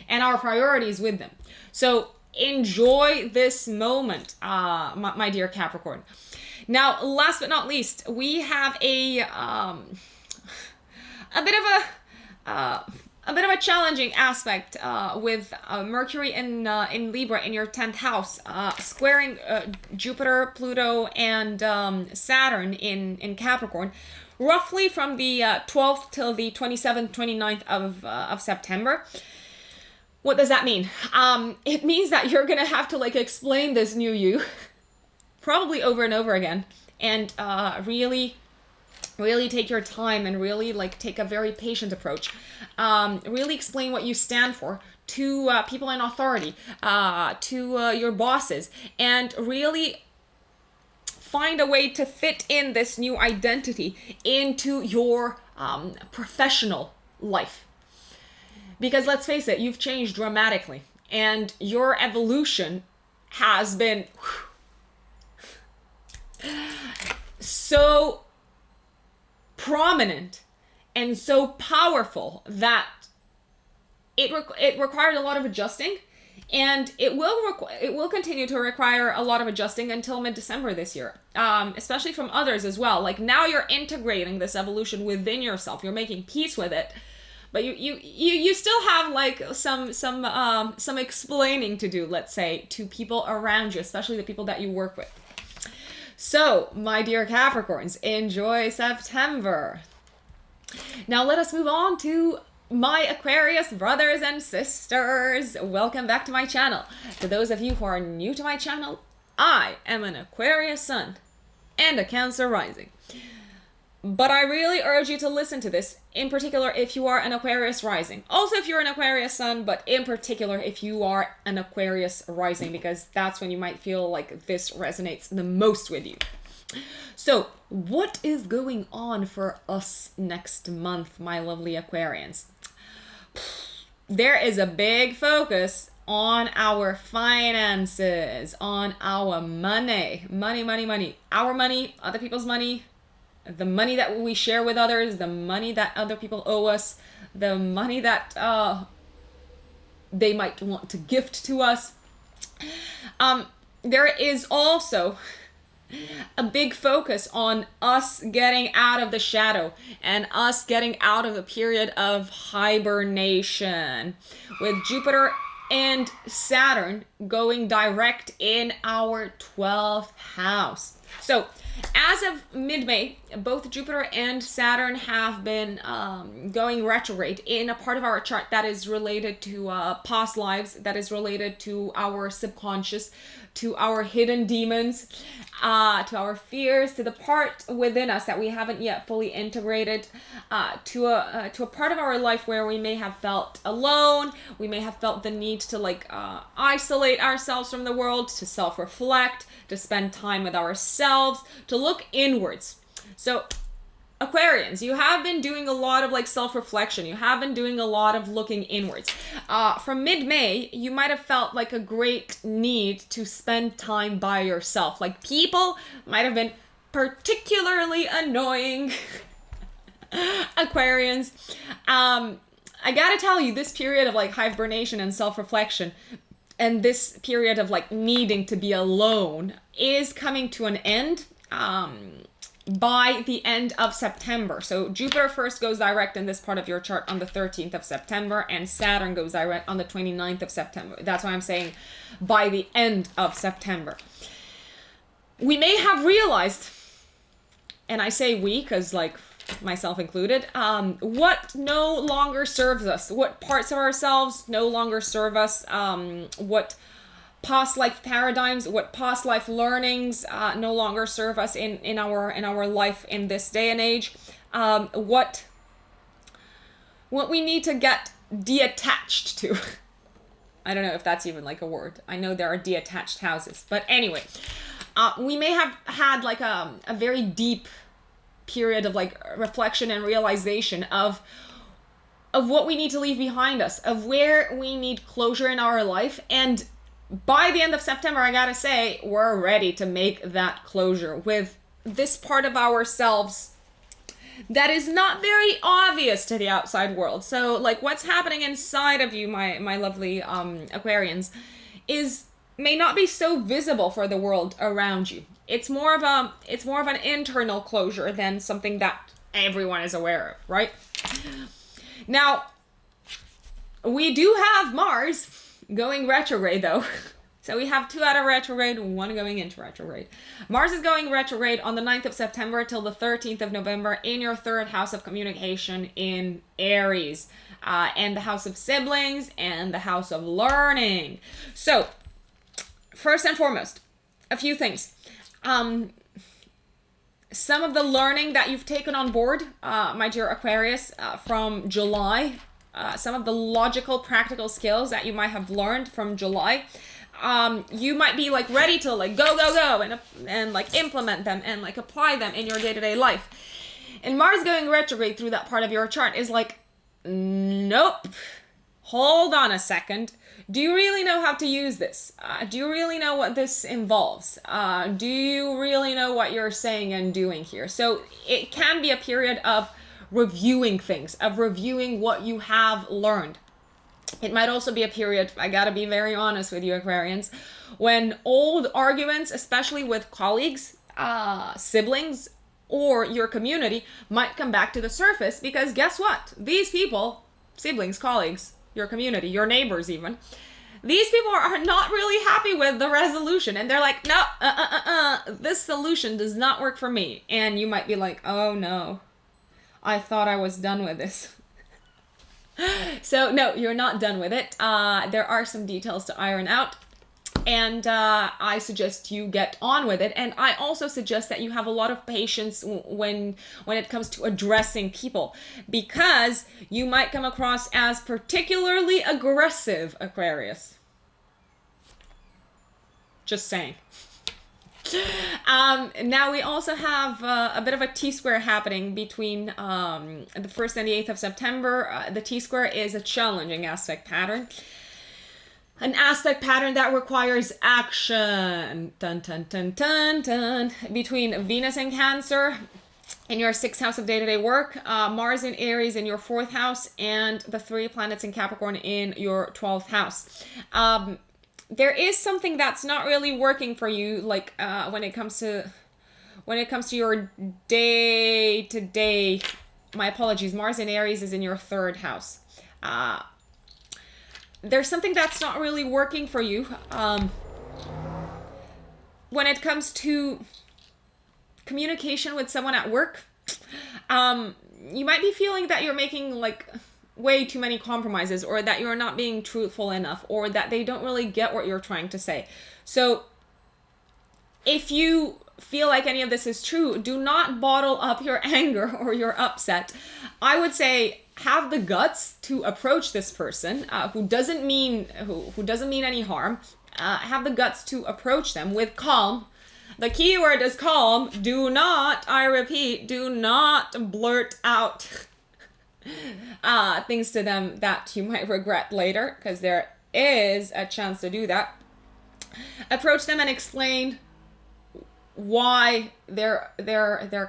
and our priorities with them. So enjoy this moment, my dear Capricorn. Now, last but not least, we have a bit of a challenging aspect with Mercury in Libra in your 10th house, squaring Jupiter, Pluto, and Saturn in Capricorn, roughly from the 12th till the 27th, 29th of September. What does that mean? It means that you're gonna have to like explain this new you, probably over and over again, and really take your time and really like take a very patient approach. Really explain what you stand for to people in authority, to your bosses, and really find a way to fit in this new identity into your professional life. Because let's face it, you've changed dramatically, and your evolution has been so prominent and so powerful that it required a lot of adjusting, and it will continue to require a lot of adjusting until mid-December this year, especially from others as well. Like, now you're integrating this evolution within yourself, you're making peace with it, but you still have like some explaining to do, let's say, to people around you, especially the people that you work with. So, my dear Capricorns, enjoy September. Now let us move on to my Aquarius brothers and sisters. Welcome back to my channel. To those of you who are new to my channel, I am an Aquarius sun and a Cancer rising. But I really urge you to listen to this, in particular if you are an Aquarius rising. Also if you're an Aquarius sun, but in particular if you are an Aquarius rising, because that's when you might feel like this resonates the most with you. So, what is going on for us next month, my lovely Aquarians? There is a big focus on our finances, on our money. Money. Our money, other people's money, the money that we share with others, the money that other people owe us, the money that they might want to gift to us. There is also a big focus on us getting out of the shadow and us getting out of the period of hibernation, with Jupiter and Saturn going direct in our 12th house. So, as of mid-May, both Jupiter and Saturn have been going retrograde in a part of our chart that is related to past lives, that is related to our subconscious, to our hidden demons, to our fears, to the part within us that we haven't yet fully integrated, to a part of our life where we may have felt alone, we may have felt the need to isolate ourselves from the world, to self-reflect, to spend time with ourselves, to look inwards. So, Aquarians, you have been doing a lot of self-reflection. You have been doing a lot of looking inwards. From mid-May, you might have felt like a great need to spend time by yourself. Like, people might have been particularly annoying. Aquarians. I gotta tell you, this period of hibernation and self-reflection, and this period of needing to be alone is coming to an end by the end of September. So Jupiter first goes direct in this part of your chart on the 13th of September, and Saturn goes direct on the 29th of September. That's why I'm saying by the end of September. We may have realized, and I say we because myself included, what no longer serves us, what parts of ourselves no longer serve us, what past life paradigms, what past life learnings no longer serve us in our life in this day and age, what we need to get detached to. I don't know if that's even a word. I know there are detached houses, but anyway, we may have had a very deep period of reflection and realization of what we need to leave behind us, of where we need closure in our life, and by the end of September, I gotta say, we're ready to make that closure with this part of ourselves that is not very obvious to the outside world. So, what's happening inside of you, my lovely Aquarians, may not be so visible for the world around you. it's more of an internal closure than something that everyone is aware of, right? Now, we do have Mars going retrograde though. So we have 2 out of retrograde, 1 going into retrograde. Mars is going retrograde on the 9th of September till the 13th of November in your 3rd house of communication in Aries, and the house of siblings and the house of learning. So, first and foremost, a few things. Some of the learning that you've taken on board, my dear Aquarius, from July, some of the logical, practical skills that you might have learned from July, you might be like ready to like go and like implement them and like apply them in your day-to-day life. And Mars going retrograde through that part of your chart is like, nope, hold on a second. Do you really know how to use this? Do you really know what this involves? Do you really know what you're saying and doing here? So it can be a period of reviewing things, of reviewing what you have learned. It might also be a period, I gotta be very honest with you Aquarians, when old arguments, especially with colleagues, siblings, or your community, might come back to the surface, because guess what? These people, siblings, colleagues, your community, your neighbors even, these people are not really happy with the resolution, and they're like, no, this solution does not work for me. And you might be like, oh no, I thought I was done with this. So no, you're not done with it. There are some details to iron out, and I suggest you get on with it. And I also suggest that you have a lot of patience when it comes to addressing people, because you might come across as particularly aggressive, Aquarius. Just saying. Now we also have a bit of a T-square happening between the 1st and the 8th of September. The T-square is a challenging aspect pattern. An aspect pattern that requires action. Dun, dun, dun, dun, dun. Between Venus and Cancer in your 6th house of day-to-day work, Mars in Aries in your 4th house, and the 3 planets in Capricorn in your 12th house. There is something that's not really working for you, like when it comes to your day-to-day. My apologies. Mars in Aries is in your 3rd house. There's something that's not really working for you when it comes to communication with someone at work. You might be feeling that you're making like way too many compromises, or that you're not being truthful enough, or that they don't really get what you're trying to say. So if you feel like any of this is true, do not bottle up your anger or your upset. I would say have the guts to approach this person who doesn't mean any harm. Have the guts to approach them with calm. The key word is calm. Do not, I repeat, do not blurt out things to them that you might regret later, because there is a chance to do that. Approach them and explain why their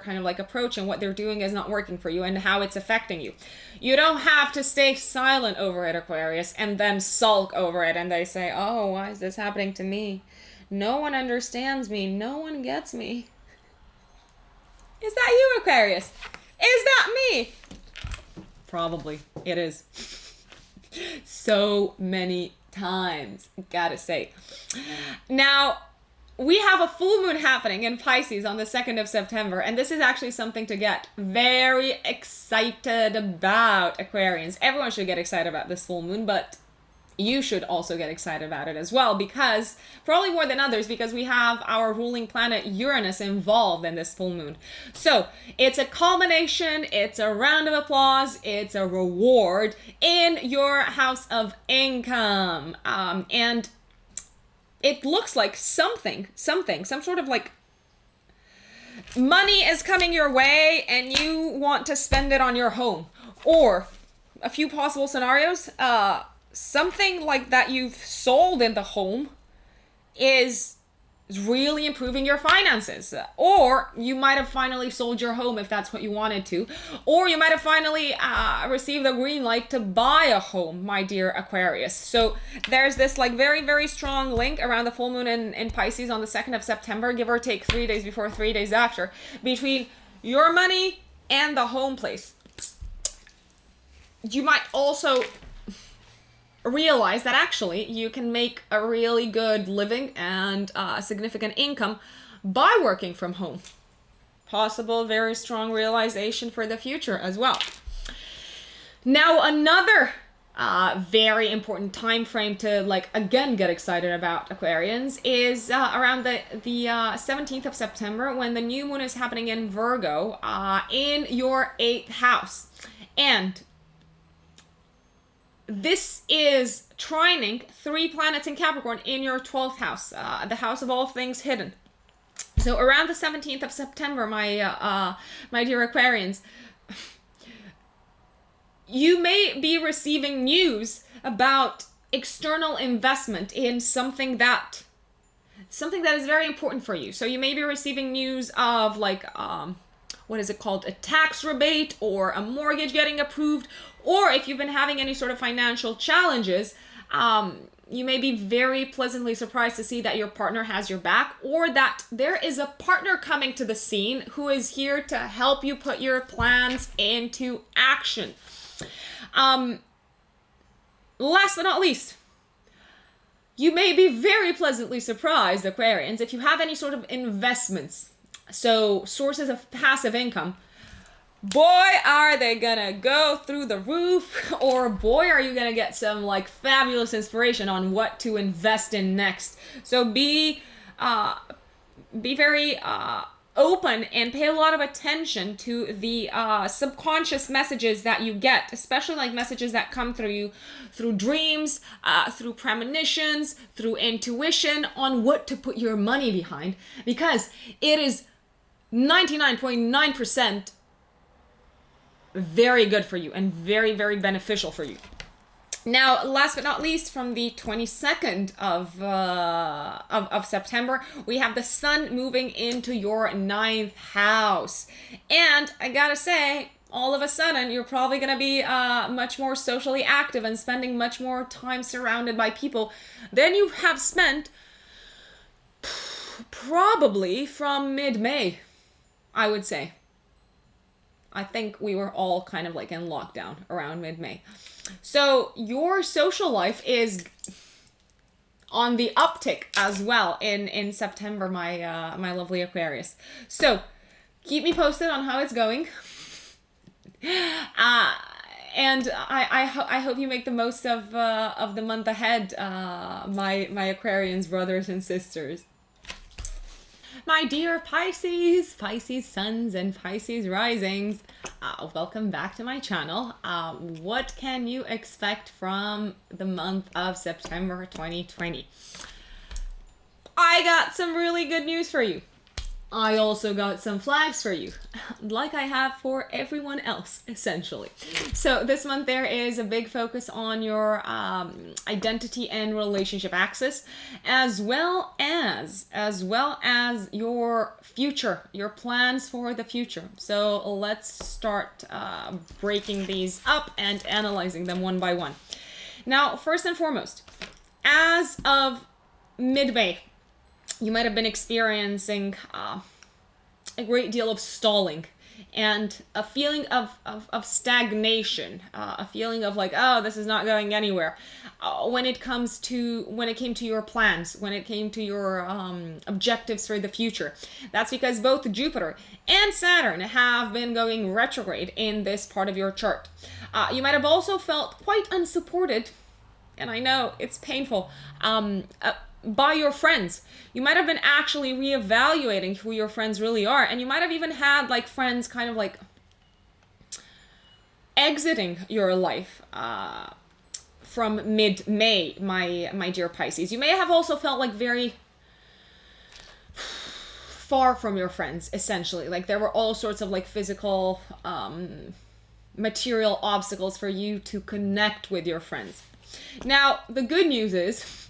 kind of like approach and what they're doing is not working for you, and how it's affecting you. You don't have to stay silent over it, Aquarius, and then sulk over it, and they say, oh, why is this happening to me? No one understands me. No one gets me. Is that you, Aquarius? Is that me? Probably. It is. So many times, gotta say. Now, we have a full moon happening in Pisces on the 2nd of September, and this is actually something to get very excited about, Aquarians. Everyone should get excited about this full moon, but you should also get excited about it as well, because probably more than others, because we have our ruling planet Uranus involved in this full moon. So it's a culmination, it's a round of applause, it's a reward in your house of income, and it looks like some sort of like money is coming your way and you want to spend it on your home, or a few possible scenarios, something like that you've sold in the home is is really improving your finances. Or you might have finally sold your home if that's what you wanted to. Or you might have finally received the green light to buy a home, my dear Aquarius. So there's this like very, very strong link around the full moon in Pisces on the 2nd of September, give or take 3 days before, 3 days after, between your money and the home place. You might also realize that actually you can make a really good living and a significant income by working from home. Possible very strong realization for the future as well. Now another very important time frame to like again get excited about, Aquarians, is around the 17th of September, when the new moon is happening in Virgo in your 8th house. And this is trining 3 planets in Capricorn in your 12th house, the house of all things hidden. So around the 17th of September, my dear Aquarians, you may be receiving news about external investment in something that is very important for you. So you may be receiving news of like, what is it called? A tax rebate or a mortgage getting approved. Or if you've been having any sort of financial challenges, you may be very pleasantly surprised to see that your partner has your back, or that there is a partner coming to the scene who is here to help you put your plans into action. Last but not least, you may be very pleasantly surprised, Aquarians, if you have any sort of investments, so sources of passive income. Boy, are they gonna go through the roof, or boy, are you gonna get some like fabulous inspiration on what to invest in next. So be very open and pay a lot of attention to the subconscious messages that you get, especially like messages that come through you through dreams, through premonitions, through intuition on what to put your money behind, because it is 99.9% very good for you and very, very beneficial for you. Now, last but not least, from the 22nd of September, we have the sun moving into your 9th house. And I gotta say, all of a sudden, you're probably gonna be much more socially active and spending much more time surrounded by people than you have spent probably from mid-May, I would say. I think we were all kind of like in lockdown around mid-May. So your social life is on the uptick as well in September, my lovely Aquarius. So keep me posted on how it's going. And I hope you make the most of the month ahead, my Aquarians brothers and sisters. My dear Pisces, Pisces suns and Pisces risings, welcome back to my channel. What can you expect from the month of September 2020? I got some really good news for you. I also got some flags for you, like I have for everyone else, essentially. So this month there is a big focus on your identity and relationship axis, as well as your future, your plans for the future. So let's start breaking these up and analyzing them one by one. Now, first and foremost, as of mid-May, you might have been experiencing a great deal of stalling and a feeling of stagnation, a feeling of like, oh, this is not going anywhere. When it came to your plans, when it came to your objectives for the future. That's because both Jupiter and Saturn have been going retrograde in this part of your chart. You might have also felt quite unsupported, and I know it's painful, by your friends. You might have been actually reevaluating who your friends really are, and you might have even had like friends kind of like exiting your life from mid-May, my dear Pisces. You may have also felt like very far from your friends, essentially. Like there were all sorts of like physical, material obstacles for you to connect with your friends. Now, the good news is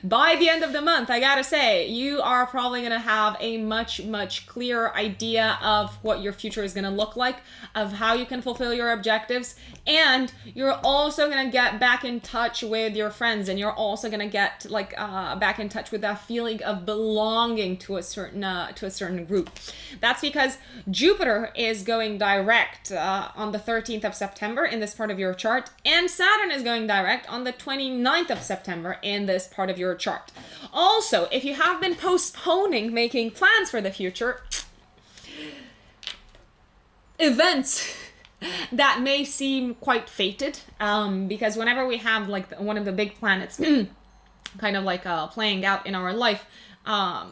by the end of the month, I gotta say, you are probably gonna have a much clearer idea of what your future is gonna look like, of how you can fulfill your objectives, and you're also gonna get back in touch with your friends, and you're also gonna get like back in touch with that feeling of belonging to a certain group. That's because Jupiter is going direct on the 13th of September in this part of your chart, and Saturn is going direct on the 29th of September in this part of your chart. Also, if you have been postponing making plans for the future, events that may seem quite fated, because whenever we have like one of the big planets kind of like playing out in our life,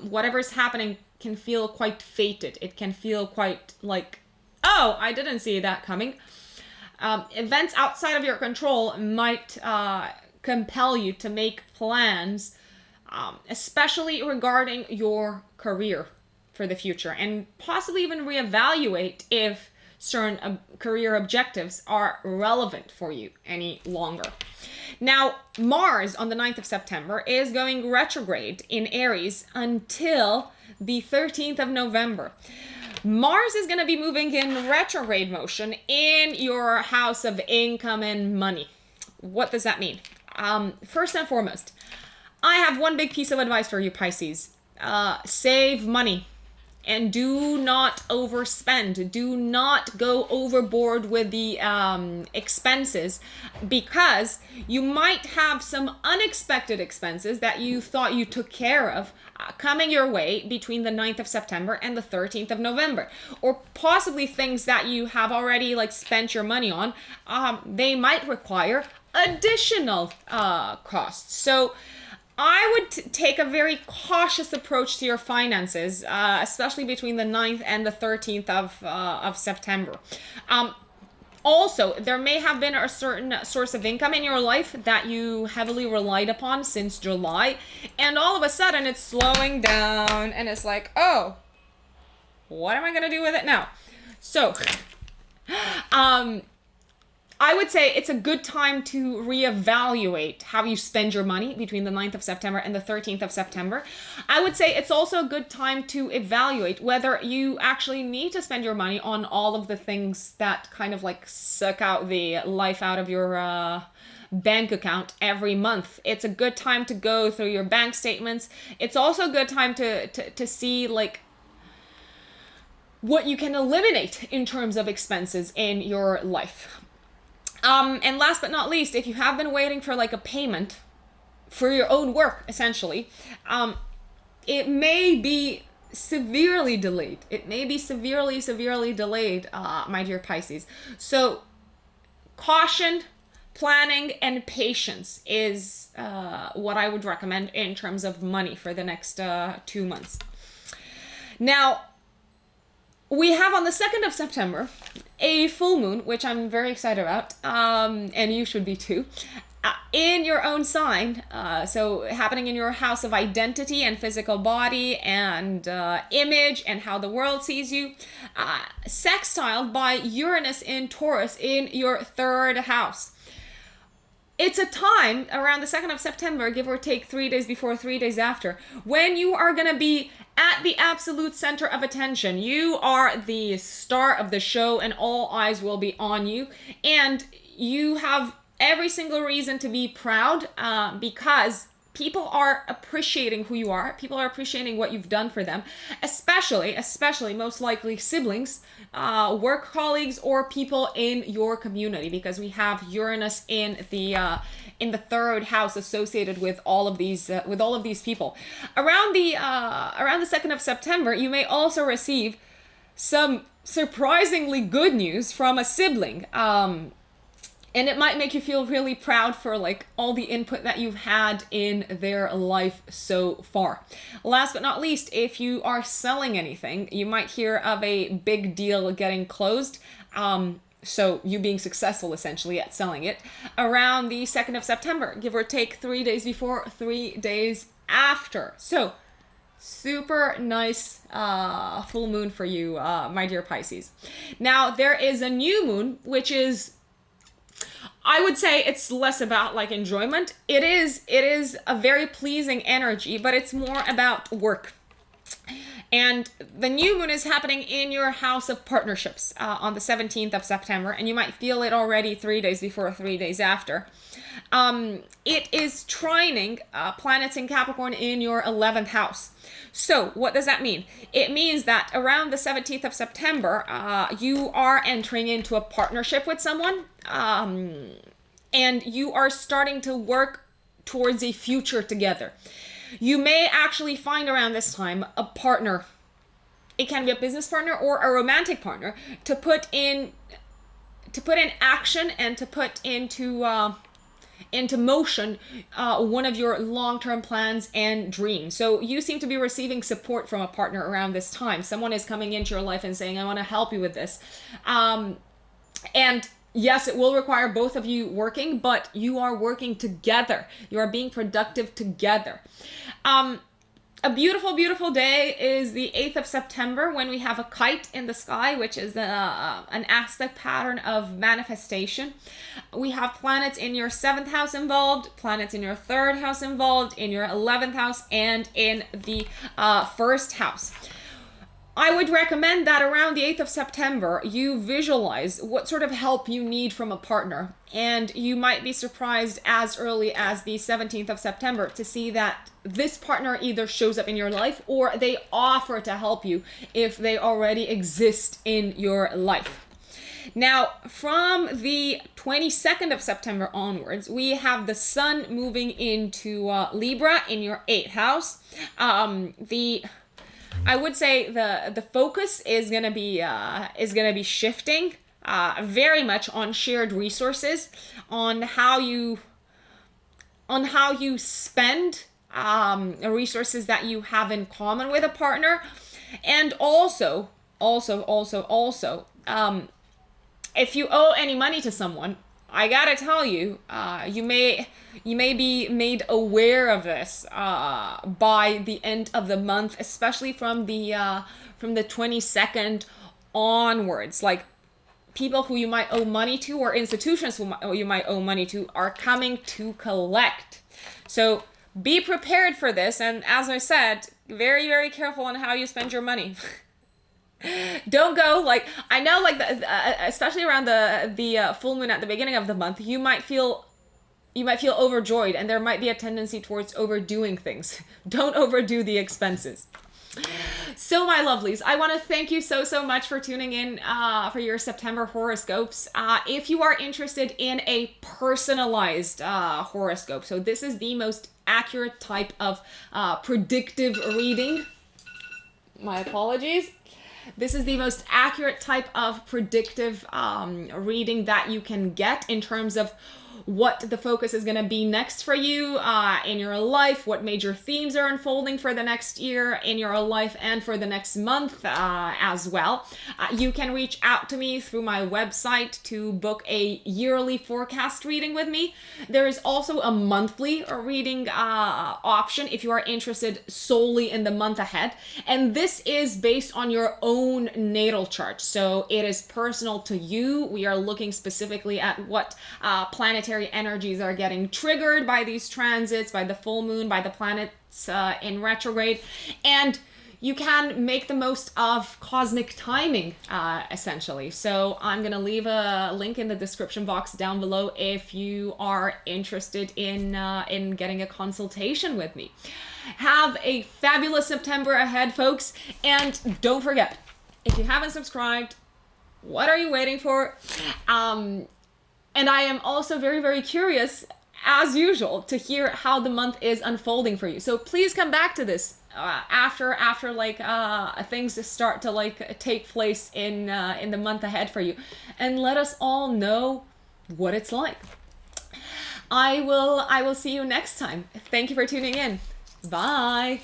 whatever's happening can feel quite fated. It can feel quite like, oh, I didn't see that coming. Events outside of your control might compel you to make plans, especially regarding your career for the future, and possibly even reevaluate if certain career objectives are relevant for you any longer. Now, Mars on the 9th of September is going retrograde in Aries until the 13th of November. Mars is going to be moving in retrograde motion in your house of income and money. What does that mean? First and foremost, I have one big piece of advice for you, Pisces. Save money and do not overspend. Do not go overboard with the expenses, because you might have some unexpected expenses that you thought you took care of coming your way between the 9th of September and the 13th of November, or possibly things that you have already like spent your money on. They might require additional costs. So I would take a very cautious approach to your finances, especially between the 9th and the 13th of September. Also, there may have been a certain source of income in your life that you heavily relied upon since July, and all of a sudden it's slowing down, and it's like, oh, what am I going to do with it now? So, I would say it's a good time to reevaluate how you spend your money between the 9th of September and the 13th of September. I would say it's also a good time to evaluate whether you actually need to spend your money on all of the things that kind of like suck out the life out of your bank account every month. It's a good time to go through your bank statements. It's also a good time to see like what you can eliminate in terms of expenses in your life. And last but not least, if you have been waiting for like a payment for your own work, essentially, it may be severely delayed. It may be severely delayed, my dear Pisces. So caution, planning, and patience is what I would recommend in terms of money for the next 2 months. Now, we have on the 2nd of September a full moon, which I'm very excited about, and you should be too, in your own sign. So happening in your house of identity and physical body and image and how the world sees you, sextiled by Uranus in Taurus in your 3rd house. It's a time around the 2nd of September, give or take 3 days before, 3 days after, when you are going to be at the absolute center of attention. You are the star of the show and all eyes will be on you. And you have every single reason to be proud, because people are appreciating who you are. People are appreciating what you've done for them, especially most likely siblings, work colleagues, or people in your community, because we have Uranus in the 3rd house associated with all of these people. Around the 2nd of September, you may also receive some surprisingly good news from a sibling. And it might make you feel really proud for like all the input that you've had in their life so far. Last but not least, if you are selling anything, you might hear of a big deal getting closed. So you being successful essentially at selling it around the 2nd of September, give or take 3 days before, 3 days after. So super nice full moon for you, my dear Pisces. Now there is a new moon, which is I would say it's less about like enjoyment. It is a very pleasing energy, but it's more about work. And the new moon is happening in your house of partnerships on the 17th of September, and you might feel it already 3 days before, 3 days after. It is trining planets in Capricorn in your 11th house. So what does that mean? It means that around the 17th of September, you are entering into a partnership with someone, and you are starting to work towards a future together. You may actually find around this time a partner. It can be a business partner or a romantic partner to put in action and to put into motion one of your long-term plans and dreams. So you seem to be receiving support from a partner around this time. Someone is coming into your life and saying, I want to help you with this. And yes, it will require both of you working, but you are working together. You are being productive together. A beautiful, beautiful day is the 8th of September when we have a kite in the sky, which is an aspect pattern of manifestation. We have planets in your 7th house involved, planets in your 3rd house involved, in your 11th house, and in the 1st house. I would recommend that around the 8th of September, you visualize what sort of help you need from a partner. And you might be surprised as early as the 17th of September to see that this partner either shows up in your life or they offer to help you if they already exist in your life. Now, from the 22nd of September onwards, we have the sun moving into Libra in your 8th house. I would say the focus is gonna be shifting very much on shared resources, on how you spend resources that you have in common with a partner, and also if you owe any money to someone, I gotta tell you, you may be made aware of this by the end of the month, especially from the 22nd onwards. Like, people who you might owe money to or institutions who you might owe money to are coming to collect. So be prepared for this, and as I said, very, very careful on how you spend your money. Don't go like, I know, like especially around the full moon at the beginning of the month, you might feel overjoyed, and there might be a tendency towards overdoing things. Don't overdo the expenses. So my lovelies, I want to thank you so much for tuning in for your September horoscopes. If you are interested in a personalized horoscope, so this is the most accurate type of predictive reading. My apologies. This is the most accurate type of predictive reading that you can get in terms of what the focus is going to be next for you in your life, what major themes are unfolding for the next year in your life and for the next month as well. You can reach out to me through my website to book a yearly forecast reading with me. There is also a monthly reading option if you are interested solely in the month ahead. And this is based on your own natal chart. So it is personal to you. We are looking specifically at what planetary energies are getting triggered by these transits, by the full moon, by the planets in retrograde, and you can make the most of cosmic timing, essentially. So I'm gonna leave a link in the description box down below if you are interested in getting a consultation with me. Have a fabulous September ahead, folks, and don't forget, if you haven't subscribed, what are you waiting for? And I am also very, very curious, as usual, to hear how the month is unfolding for you. So please come back to this after things start to take place in the month ahead for you, and let us all know what it's like. I will see you next time. Thank you for tuning in. Bye.